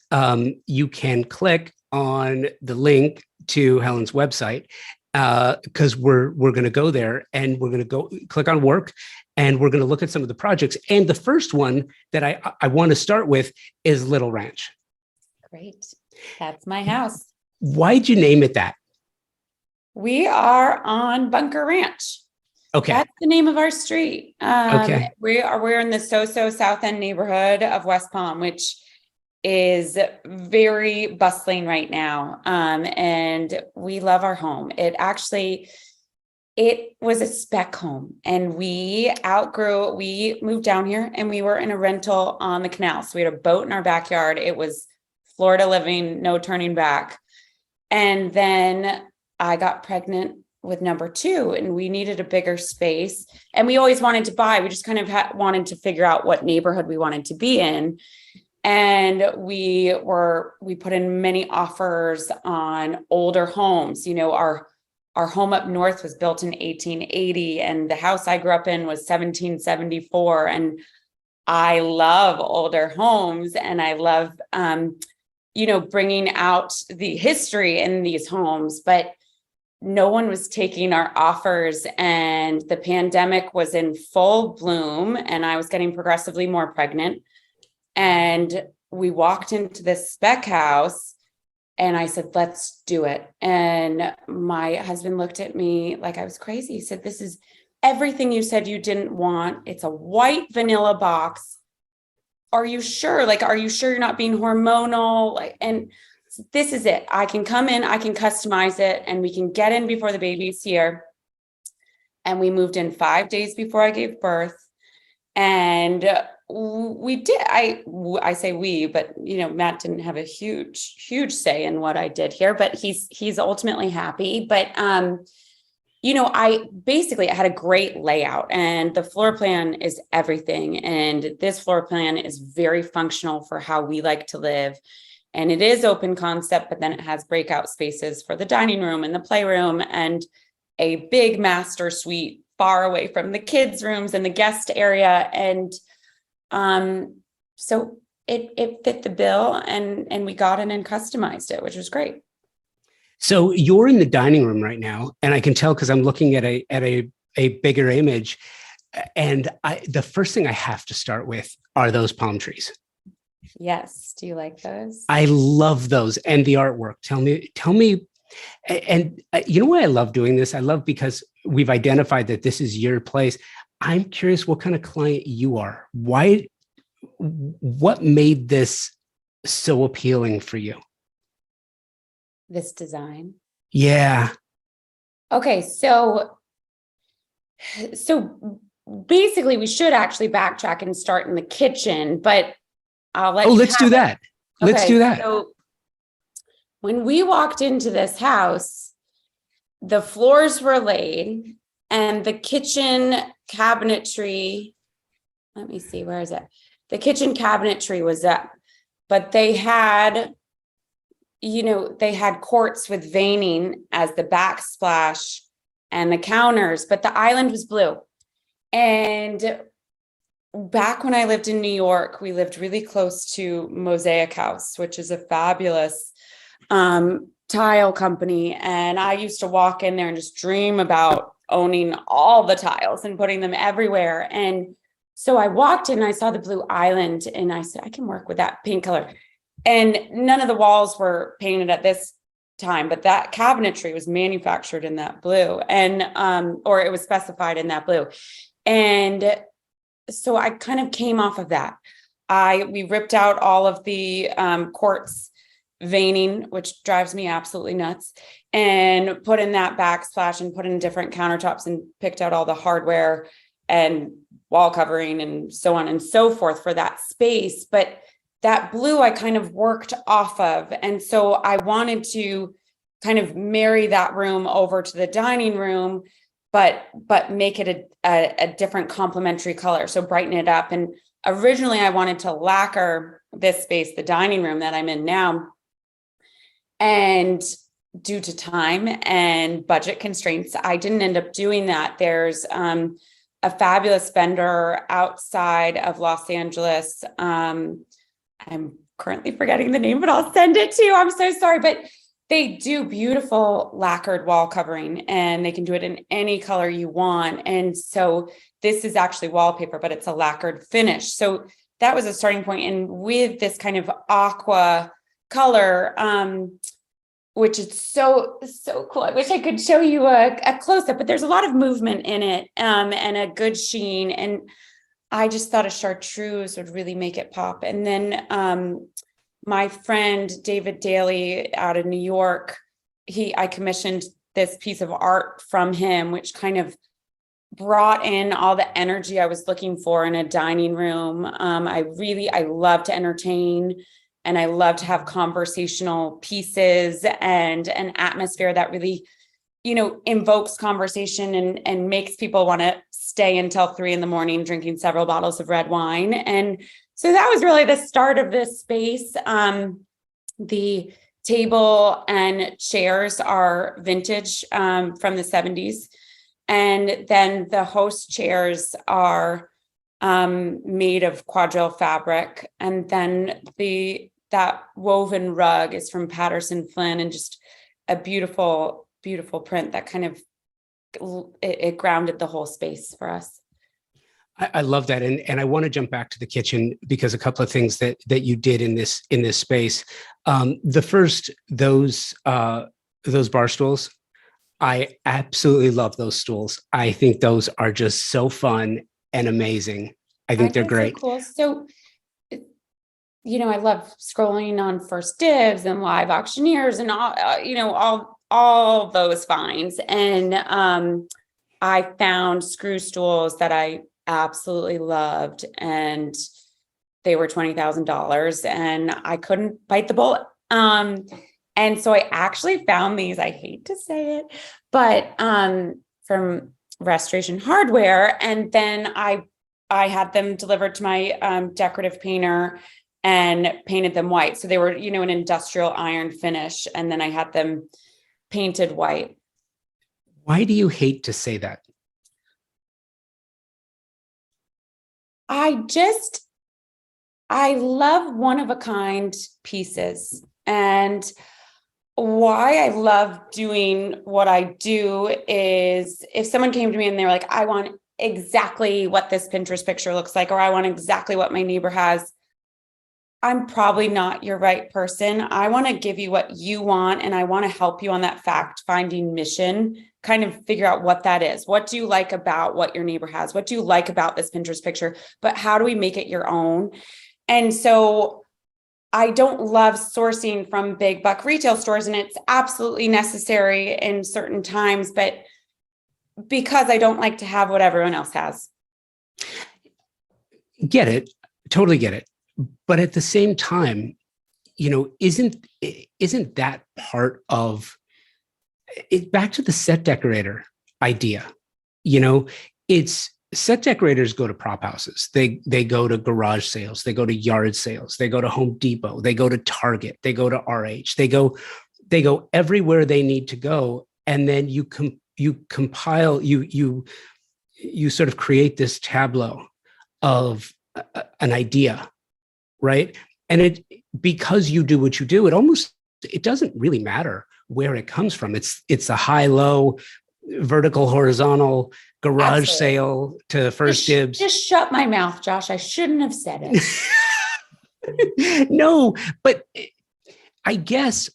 Speaker 1: you can click on the link to Helen's website, because we're going to go there, and we're going to go click on work, and we're going to look at some of the projects. And the first one that I want to start with is Little Ranch.
Speaker 2: Great. That's my house.
Speaker 1: Why'd you name it that?
Speaker 2: We are on Bunker Ranch.
Speaker 1: Okay.
Speaker 2: That's the name of our street.
Speaker 1: Okay.
Speaker 2: We're in the South End neighborhood of West Palm, which is very bustling right now. And we love our home. It was a spec home, and we moved down here, and we were in a rental on the canal. So we had a boat in our backyard. It was Florida living, no turning back. And then I got pregnant with number 2, and we needed a bigger space, and we always wanted to buy. We just kind of wanted to figure out what neighborhood we wanted to be in. And we put in many offers on older homes. our home up north was built in 1880, and the house I grew up in was 1774. And I love older homes, and I love, bringing out the history in these homes, but no one was taking our offers, and the pandemic was in full bloom, and I was getting progressively more pregnant. And we walked into this spec house, and I said, let's do it. And my husband looked at me like I was crazy. He said, this is everything you said you didn't want. It's a white vanilla box. Are you sure? Like, are you sure you're not being hormonal? Like, and this is it. I can come in, I can customize it, and we can get in before the baby's here. And we moved in 5 days before I gave birth. And we did, I say we, but Matt didn't have a huge say in what I did here, but he's ultimately happy. But I had a great layout, and the floor plan is everything. And this floor plan is very functional for how we like to live. And it is open concept, but then it has breakout spaces for the dining room and the playroom, and a big master suite far away from the kids' rooms and the guest area. And so it fit the bill, and we got in and customized it, which was great.
Speaker 1: So you're in the dining room right now, and I can tell because I'm looking at a bigger image. And the first thing I have to start with are those palm trees.
Speaker 2: Yes. Do you like those?
Speaker 1: I love those, and the artwork. Tell me. And you know why I love doing this? I love because we've identified that this is your place. I'm curious what kind of client you are. What made this so appealing for you?
Speaker 2: This design.
Speaker 1: Yeah.
Speaker 2: Okay. So basically we should actually backtrack and start in the kitchen, but I'll let you
Speaker 1: let's do that.
Speaker 2: Okay,
Speaker 1: let's do that.
Speaker 2: So when we walked into this house, the floors were laid, and the kitchen cabinetry, let me see, where is it? The kitchen cabinetry was up, but they had quartz with veining as the backsplash and the counters, but the island was blue. And back when I lived in New York, we lived really close to Mosaic House, which is a fabulous tile company. And I used to walk in there and just dream about owning all the tiles and putting them everywhere. And so I walked in, I saw the blue island, and I said, I can work with that pink color. And none of the walls were painted at this time, but that cabinetry was manufactured in that blue, and or it was specified in that blue. And so I kind of came off of that. We ripped out all of the quartz veining, which drives me absolutely nuts, and put in that backsplash and put in different countertops and picked out all the hardware and wall covering and so on and so forth for that space. But that blue I kind of worked off of. And so I wanted to kind of marry that room over to the dining room, but make it a different complementary color. So brighten it up. And originally I wanted to lacquer this space, the dining room that I'm in now. And due to time and budget constraints, I didn't end up doing that. There's a fabulous vendor outside of Los Angeles. I'm currently forgetting the name, but I'll send it to you. I'm so sorry, but they do beautiful lacquered wall covering, and they can do it in any color you want. And so this is actually wallpaper, but it's a lacquered finish. So that was a starting point. And with this kind of aqua color, which is so cool. I wish I could show you a close-up, but there's a lot of movement in it, and a good sheen. And I just thought a chartreuse would really make it pop. And then my friend David Daly out of New York, I commissioned this piece of art from him, which kind of brought in all the energy I was looking for in a dining room. I love to entertain, and I love to have conversational pieces and an atmosphere that really, invokes conversation and makes people want to stay until 3 a.m. drinking several bottles of red wine. And so that was really the start of this space. The table and chairs are vintage from the 70s. And then the host chairs are made of quadrille fabric. And then that woven rug is from Patterson Flynn, and just a beautiful, beautiful print that kind of it grounded the whole space for us.
Speaker 1: I love that. And I want to jump back to the kitchen because a couple of things that you did in this space. The first, those bar stools, I absolutely love those stools. I think those are just so fun and amazing. I think they're great.
Speaker 2: So cool. So, I love scrolling on First Dibs and Live Auctioneers and all those finds. And I found screw stools that I absolutely loved, and they were $20,000, and I couldn't bite the bullet. And so I actually found these, I hate to say it, but from Restoration Hardware. And then I had them delivered to my decorative painter and painted them white. So they were, an industrial iron finish. And then I had them painted white.
Speaker 1: Why do you hate to say that?
Speaker 2: I love one-of-a-kind pieces. And why I love doing what I do is if someone came to me and they were like, I want exactly what this Pinterest picture looks like, or I want exactly what my neighbor has, I'm probably not your right person. I want to give you what you want, and I want to help you on that fact-finding mission, kind of figure out what that is. What do you like about what your neighbor has? What do you like about this Pinterest picture? But how do we make it your own? And so I don't love sourcing from big buck retail stores, and it's absolutely necessary in certain times, but because I don't like to have what everyone else has.
Speaker 1: Get it. Totally get it. But at the same time, isn't that part of it? Back to the set decorator idea, it's set decorators go to prop houses. They go to garage sales. They go to yard sales. They go to Home Depot. They go to Target. They go to RH. They go everywhere they need to go. And then you compile, you sort of create this tableau of an idea. Right. And because you do what you do, it doesn't really matter where it comes from. It's a high, low, vertical, horizontal garage sale to First Dibs.
Speaker 2: Just shut my mouth, Josh. I shouldn't have said it.
Speaker 1: No, but I guess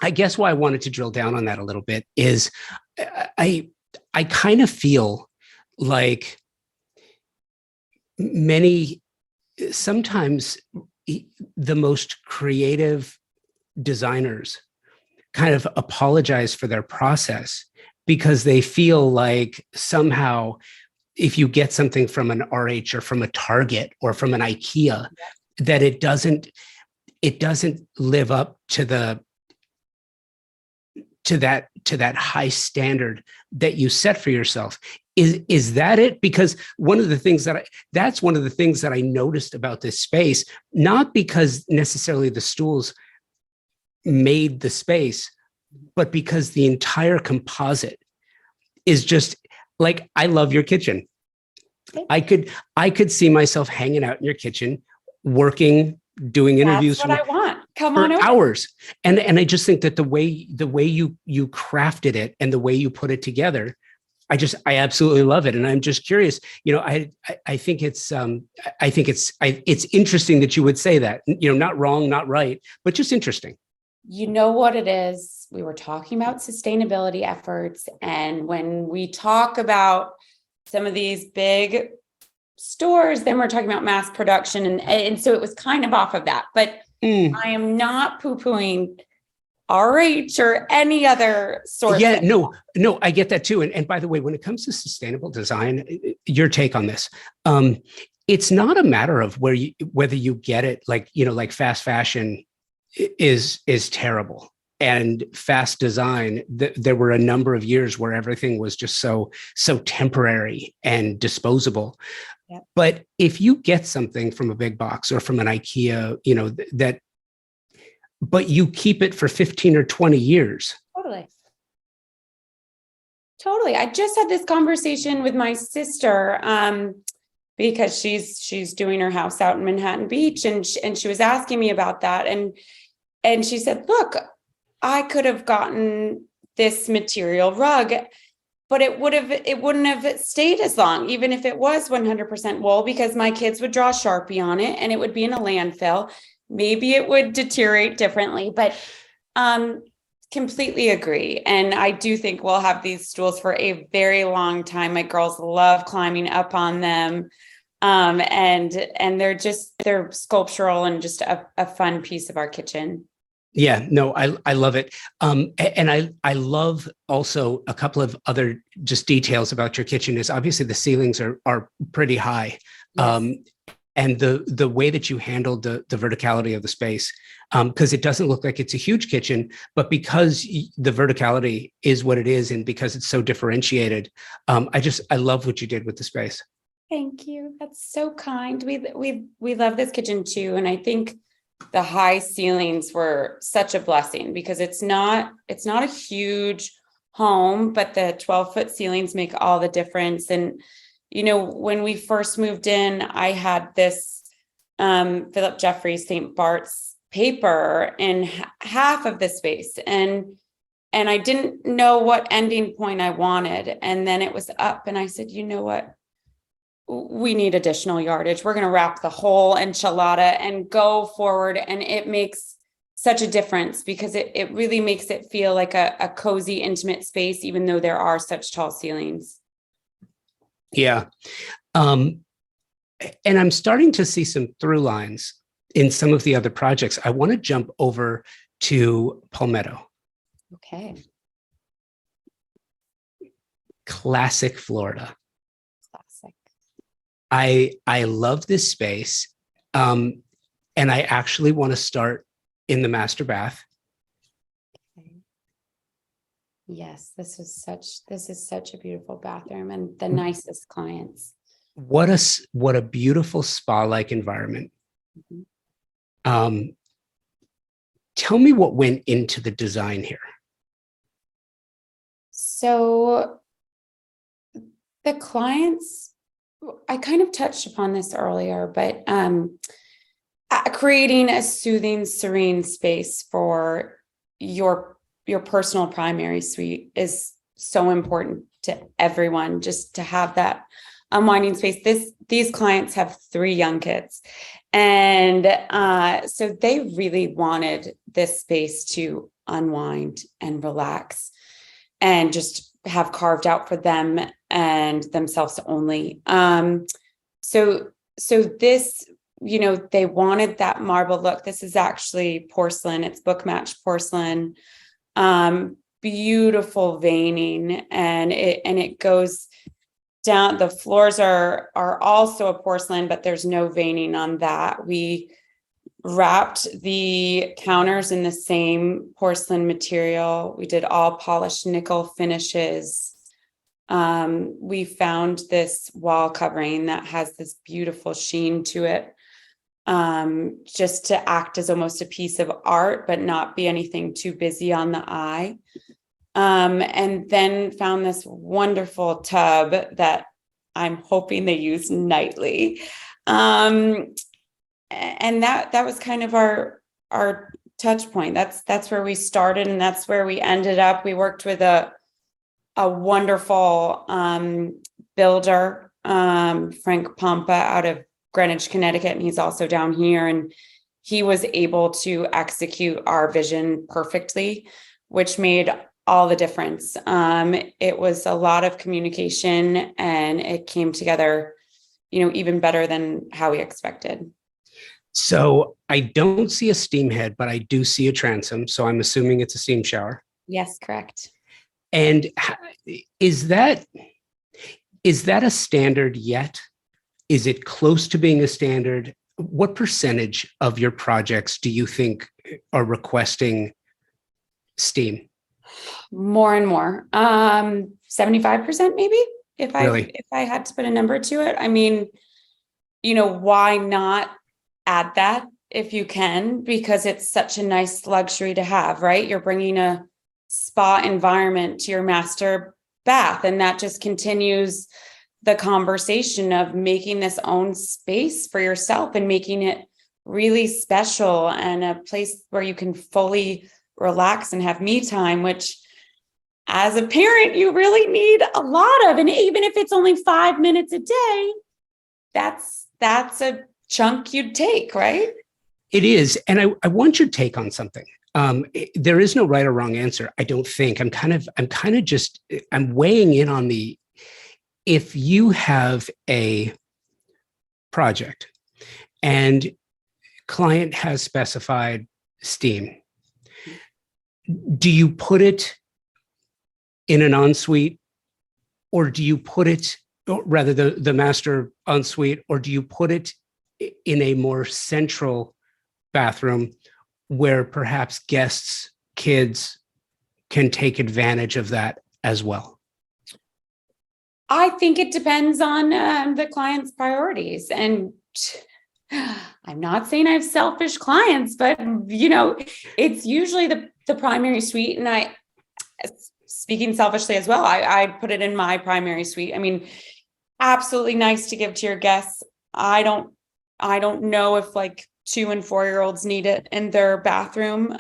Speaker 1: why I wanted to drill down on that a little bit is I kind of feel like sometimes the most creative designers kind of apologize for their process because they feel like somehow if you get something from an RH or from a Target or from an IKEA, that it doesn't live up to that high standard that you set for yourself. Is that it? Because one of the things that I noticed about this space, not because necessarily the stools made the space, but because the entire composite is just like, I love your kitchen. I could see myself hanging out in your kitchen, working, doing interviews.
Speaker 2: That's what I want. Come on over.
Speaker 1: Hours. And I just think that the way you crafted it and the way you put it together, I absolutely love it. And I'm just curious, I think it's interesting that you would say that, not wrong, not right, but just interesting.
Speaker 2: You know what it is? We were talking about sustainability efforts. And when we talk about some of these big stores, then we're talking about mass production. And so it was kind of off of that, but I am not poo-pooing RH or any other source.
Speaker 1: Yeah, no, I get that too. And by the way, when it comes to sustainable design, your take on this, it's not a matter of whether you get it, like fast fashion is terrible. And fast design, there were a number of years where everything was just so temporary and disposable. Yep. But if you get something from a big box or from an IKEA, that but you keep it for 15 or 20 years.
Speaker 2: Totally. I just had this conversation with my sister because she's doing her house out in Manhattan Beach, and she was asking me about that, and she said, "Look, I could have gotten this material rug, but it wouldn't have stayed as long, even if it was 100% wool, because my kids would draw Sharpie on it and it would be in a landfill. Maybe it would deteriorate differently, but completely agree. And I do think we'll have these stools for a very long time. My girls love climbing up on them. And they're sculptural and just a fun piece of our kitchen.
Speaker 1: Yeah, no, I love it. And I love also a couple of other just details about your kitchen is obviously the ceilings are pretty high. Yes. And the way that you handled the verticality of the space, because it doesn't look like it's a huge kitchen, but because the verticality is what it is, and because it's so differentiated, I love what you did with the space.
Speaker 2: Thank you. That's so kind. We love this kitchen too, and I think the high ceilings were such a blessing because it's not a huge home, but the 12-foot ceilings make all the difference. And when we first moved in, I had this Philip Jeffries St. Bart's paper in half of the space, and I didn't know what ending point I wanted. And then it was up, and I said, "You know what? We need additional yardage. We're going to wrap the whole enchilada and go forward." And it makes such a difference because it really makes it feel like a cozy, intimate space, even though there are such tall ceilings.
Speaker 1: Yeah. And I'm starting to see some through lines in some of the other projects. I want to jump over to Palmetto.
Speaker 2: Okay.
Speaker 1: Classic Florida.
Speaker 2: Classic.
Speaker 1: I love this space. And I actually want to start in the master bath.
Speaker 2: Okay. Yes, this is such a beautiful bathroom and the nicest clients.
Speaker 1: What a beautiful spa-like environment. Mm-hmm. Tell me what went into the design here.
Speaker 2: So the clients, I kind of touched upon this earlier, but creating a soothing, serene space for your personal primary suite is so important to everyone, just to have that unwinding space. These clients have 3 young kids, and so they really wanted this space to unwind and relax and just have carved out for them and themselves only. So this, they wanted that marble look. This is actually porcelain. It's book match porcelain. Beautiful veining, and it goes down. The floors are also a porcelain, but there's no veining on that. We wrapped the counters in the same porcelain material. We did all polished nickel finishes. We found this wall covering that has this beautiful sheen to it, just to act as almost a piece of art, but not be anything too busy on the eye. And then found this wonderful tub that I'm hoping they use nightly. And that was kind of our touch point. That's where we started, and that's where we ended up. We worked with a wonderful builder, Frank Pompa, out of Greenwich, Connecticut, and he's also down here. And he was able to execute our vision perfectly, which made all the difference. It was a lot of communication, and it came together, even better than how we expected.
Speaker 1: So I don't see a steam head, but I do see a transom. So I'm assuming it's a steam shower.
Speaker 2: Yes, correct.
Speaker 1: And is that a standard yet? Is it close to being a standard? What percentage of your projects do you think are requesting steam?
Speaker 2: More and more. 75% maybe, if I had to put a number to it. I mean, why not add that if you can, because it's such a nice luxury to have, right? You're bringing a spa environment to your master bath, and that just continues the conversation of making this own space for yourself and making it really special and a place where you can fully relax and have me time, which as a parent, you really need a lot of. And even if it's only 5 minutes a day, that's a chunk you'd take, right?
Speaker 1: It is. And I want your take on something. There is no right or wrong answer, I don't think. I'm weighing in on if you have a project and client has specified steam, do you put it in an ensuite, or do you put it, or rather the master ensuite, or do you put it in a more central bathroom where perhaps guests, kids can take advantage of that as well?
Speaker 2: I think it depends on the client's priorities. And I'm not saying I have selfish clients, but it's usually the primary suite. And speaking selfishly as well, I put it in my primary suite. I mean, absolutely nice to give to your guests. I don't know if like 2 and 4-year-olds need it in their bathroom.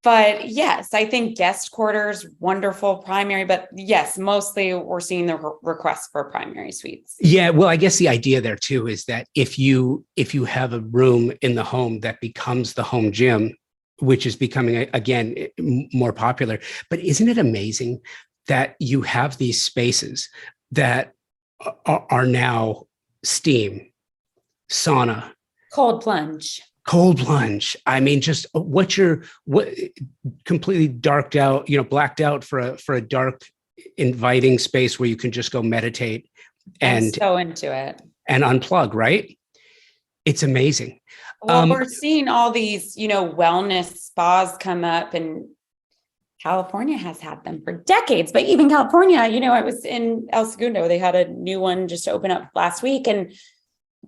Speaker 2: But yes, I think guest quarters, wonderful primary, but yes, mostly we're seeing the requests for primary suites.
Speaker 1: Yeah. Well, I guess the idea there too is that if you have a room in the home that becomes the home gym, which is becoming, again, more popular. But isn't it amazing that you have these spaces that are now steam, sauna,
Speaker 2: cold plunge.
Speaker 1: I mean, just what completely blacked out for a dark, inviting space where you can just go meditate and
Speaker 2: I'm so into it
Speaker 1: and unplug, right? It's amazing.
Speaker 2: Well, we're seeing all these, wellness spas come up, and California has had them for decades. But even California, I was in El Segundo. They had a new one just open up last week, and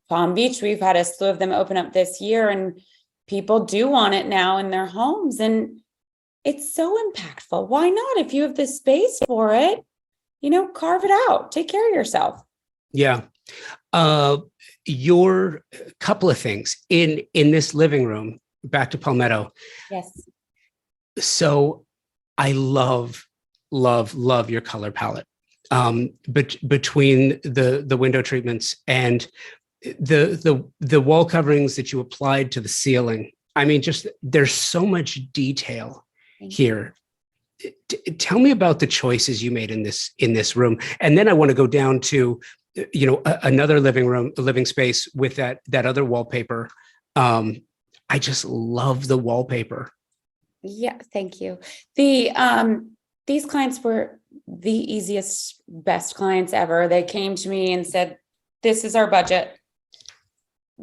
Speaker 2: Palm Beach, we've had a slew of them open up this year, and people do want it now in their homes. And it's so impactful. Why not? If you have the space for it, carve it out. Take care of yourself.
Speaker 1: Yeah. Your couple of things in this living room, back to Palmetto.
Speaker 2: Yes.
Speaker 1: So I love your color palette. But between the window treatments and the wall coverings that you applied to the ceiling, I mean, just there's so much detail here. Tell me about the choices you made in this room, and then I want to go down to another living space with that other wallpaper. I just love the wallpaper.
Speaker 2: Yeah, thank you. These clients were the easiest, best clients ever. They came to me and said, "This is our budget.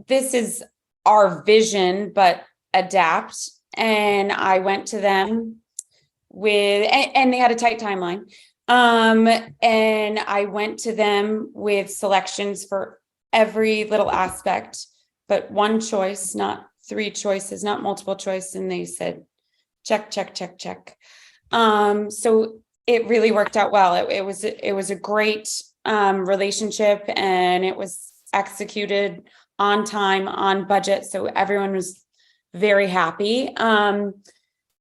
Speaker 2: This is our vision, but adapt." And I went to them and they had a tight timeline. And I went to them with selections for every little aspect, but one choice, not 3 choices, not multiple choice. And they said, check, check, check, check. So it really worked out well. It was a great relationship, and it was executed on time, on budget. So everyone was very happy.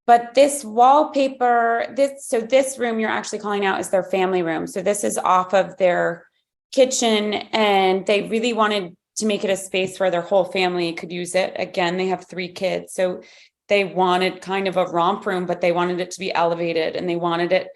Speaker 2: But this wallpaper, this room you're actually calling out is their family room. So this is off of their kitchen, and they really wanted to make it a space where their whole family could use it. Again, they have 3 kids. So they wanted kind of a romp room, but they wanted it to be elevated, and they wanted it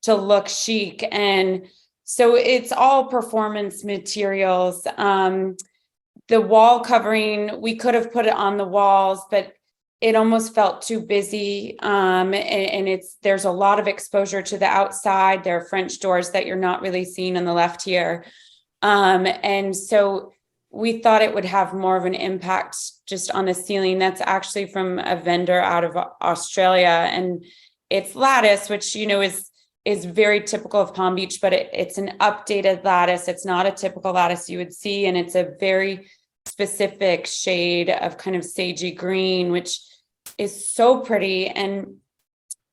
Speaker 2: to look chic. And so it's all performance materials. The wall covering, we could have put it on the walls, but it almost felt too busy. And there's a lot of exposure to the outside. There are French doors that you're not really seeing on the left here. And so we thought it would have more of an impact just on the ceiling. That's actually from a vendor out of Australia, and it's lattice, which, is very typical of Palm Beach, but it's an updated lattice. It's not a typical lattice you would see. And it's a very specific shade of kind of sagey green, which is so pretty. And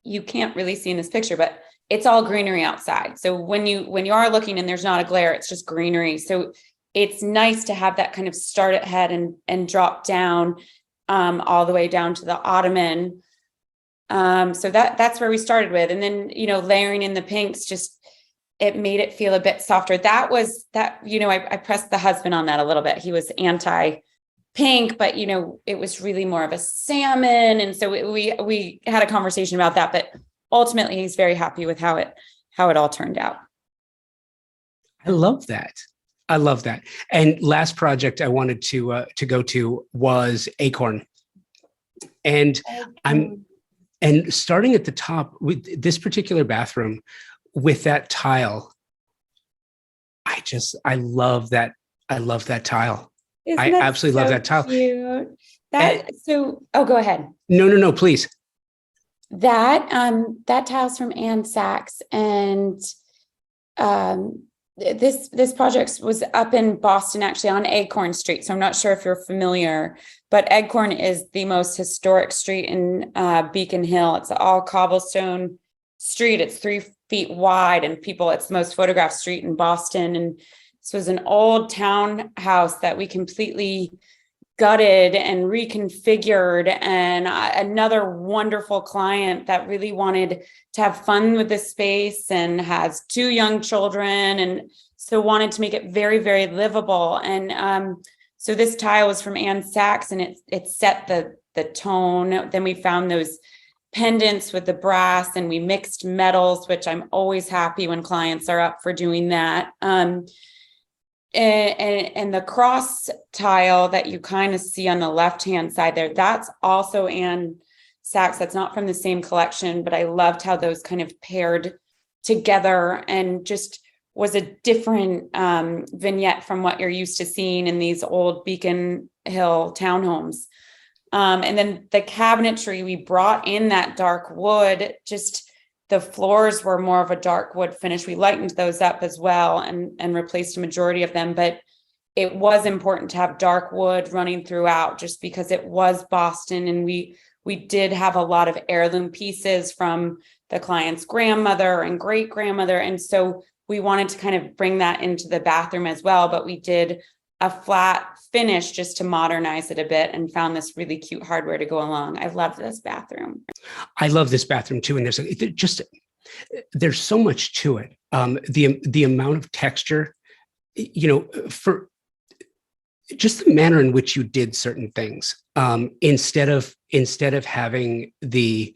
Speaker 2: you can't really see in this picture, but it's all greenery outside. So when you are looking and there's not a glare, it's just greenery. So it's nice to have that kind of start at head and drop down all the way down to the ottoman. So that's where we started with. And then, layering in the pinks, just, it made it feel a bit softer. That was that, I pressed the husband on that a little bit. He was anti pink, but it was really more of a salmon. And so we had a conversation about that, but ultimately he's very happy with how it all turned out.
Speaker 1: I love that. And last project I wanted to go to was Acorn. And and starting at the top with this particular bathroom with that tile, I love that. I love that tile. I absolutely love that tile.
Speaker 2: Cute. Go ahead.
Speaker 1: No, please.
Speaker 2: That tile's from Anne Sachs, and this project was up in Boston, actually on Acorn Street. So I'm not sure if you're familiar, but Acorn is the most historic street in Beacon Hill. It's all cobblestone street. It's 3 feet wide, and it's the most photographed street in Boston. And this was an old townhouse that we completely gutted and reconfigured, and another wonderful client that really wanted to have fun with the space and has 2 young children, and so wanted to make it very, very livable. And so this tile was from Anne Sachs, and it set the tone. Then we found those pendants with the brass, and we mixed metals, which I'm always happy when clients are up for doing that. And the cross tile that you kind of see on the left-hand side there, that's also Anne Sachs. That's not from the same collection, but I loved how those kind of paired together and just was a different vignette from what you're used to seeing in these old Beacon Hill townhomes. And then the cabinetry, we brought in that dark wood, just the floors were more of a dark wood finish. We lightened those up as well and replaced a majority of them. But it was important to have dark wood running throughout, just because it was Boston. And we did have a lot of heirloom pieces from the client's grandmother and great grandmother. And so we wanted to kind of bring that into the bathroom as well. But we did a flat finish just to modernize it a bit, and found this really cute hardware to go along. I love this bathroom.
Speaker 1: I love this bathroom too. And there's so much to it. The amount of texture, for just the manner in which you did certain things, instead of having the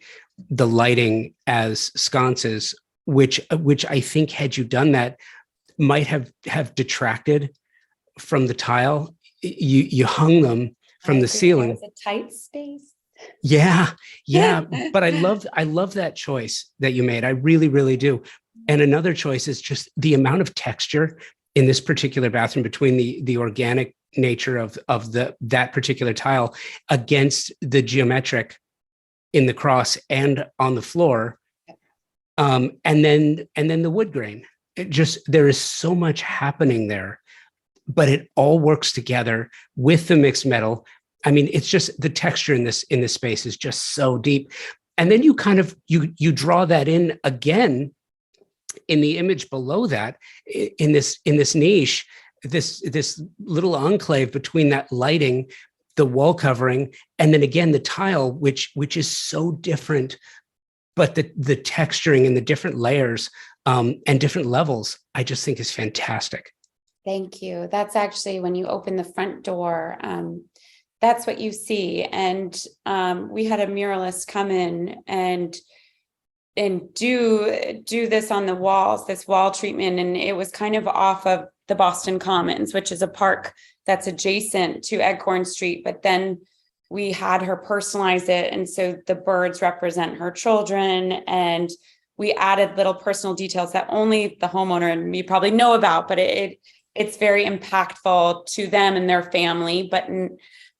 Speaker 1: lighting as sconces, which I think, had you done that, might have detracted from the tile. You hung them from the ceiling.
Speaker 2: It was a tight space.
Speaker 1: Yeah. But I love that choice that you made. I really, really do. And another choice is just the amount of texture in this particular bathroom between the organic nature of that particular tile against the geometric in the cross and on the floor. And then the wood grain. There is so much happening there, but it all works together with the mixed metal. I mean, it's just the texture in this space is just so deep. And then you kind of, you draw that in again in the image below that, in this niche, this little enclave between that lighting, the wall covering, and then again, the tile, which is so different, but the texturing and the different layers and different levels, I just think is fantastic.
Speaker 2: Thank you. That's actually when you open the front door, that's what you see. And we had a muralist come in and do this on the walls, this wall treatment. And it was kind of off of the Boston Commons, which is a park that's adjacent to Acorn Street. But then we had her personalize it. And so the birds represent her children. And we added little personal details that only the homeowner and me probably know about, but it's very impactful to them and their family. But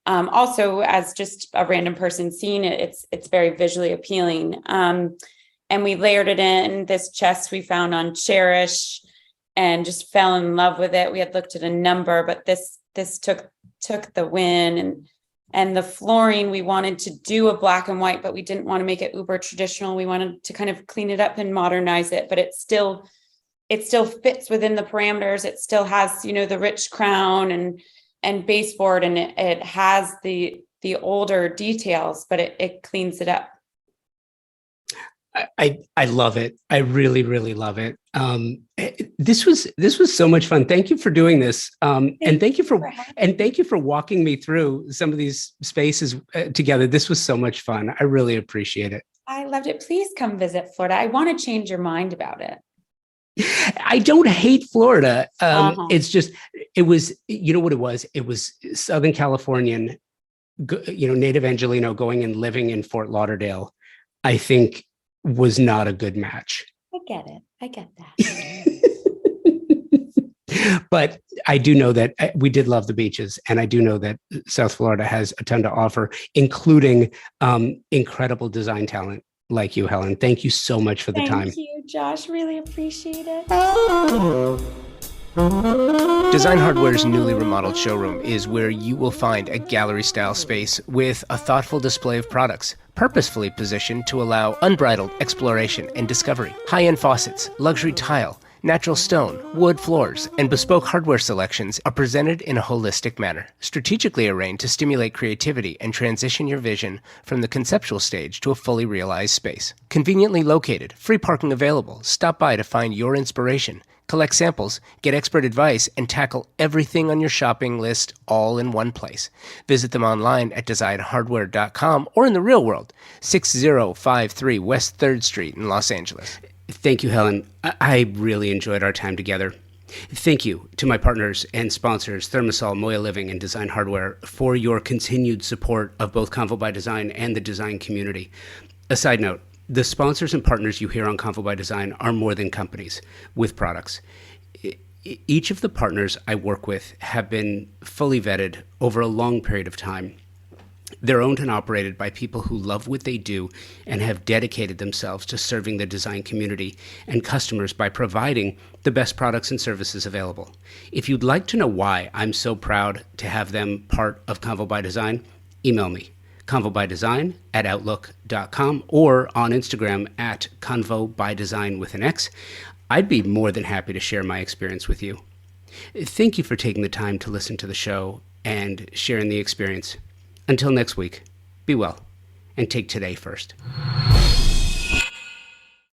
Speaker 2: also, as just a random person seeing it, it's very visually appealing. And we layered it in this chest we found on Cherish and just fell in love with it. We had looked at a number, but this took took the win. And the flooring, we wanted to do a black and white, but we didn't want to make it uber traditional. We wanted to kind of clean it up and modernize it, but it still fits within the parameters. It still has, the rich crown and baseboard, and it has the older details, but it cleans it up.
Speaker 1: I love it. I really, really love it. This was so much fun. Thank you for doing this. And thank you for walking me through some of these spaces together. This was so much fun. I really appreciate it.
Speaker 2: I loved it. Please come visit Florida. I want to change your mind about it.
Speaker 1: I don't hate Florida. It's just, it was, what it was? It was Southern Californian, native Angelino going and living in Fort Lauderdale, I think was not a good match.
Speaker 2: I get it. I get
Speaker 1: that. But I do know that we did love the beaches, and I do know that South Florida has a ton to offer, including incredible design talent like you, Helen. Thank you so much for the time.
Speaker 2: Thank you, Josh. Really appreciate it.
Speaker 3: Design Hardware's newly remodeled showroom is where you will find a gallery-style space with a thoughtful display of products, purposefully positioned to allow unbridled exploration and discovery. High-end faucets, luxury tile, natural stone, wood floors, and bespoke hardware selections are presented in a holistic manner, strategically arranged to stimulate creativity and transition your vision from the conceptual stage to a fully realized space. Conveniently located, free parking available. Stop by to find your inspiration, collect samples, get expert advice, and tackle everything on your shopping list all in one place. Visit them online at designhardware.com or in the real world, 6053 West 3rd Street in Los Angeles.
Speaker 1: Thank you, Helen. I really enjoyed our time together. Thank you to my partners and sponsors, Thermosol, Moya Living, and Design Hardware, for your continued support of both Convo by Design and the design community. A side note, the sponsors and partners you hear on Convo by Design are more than companies with products. Each of the partners I work with have been fully vetted over a long period of time. They're owned and operated by people who love what they do and have dedicated themselves to serving the design community and customers by providing the best products and services available. If you'd like to know why I'm so proud to have them part of Convo by Design, email me, convobydesign@outlook.com, or on Instagram at convobydesign with an X. I'd be more than happy to share my experience with you. Thank you for taking the time to listen to the show and sharing the experience. Until next week, be well and take today first.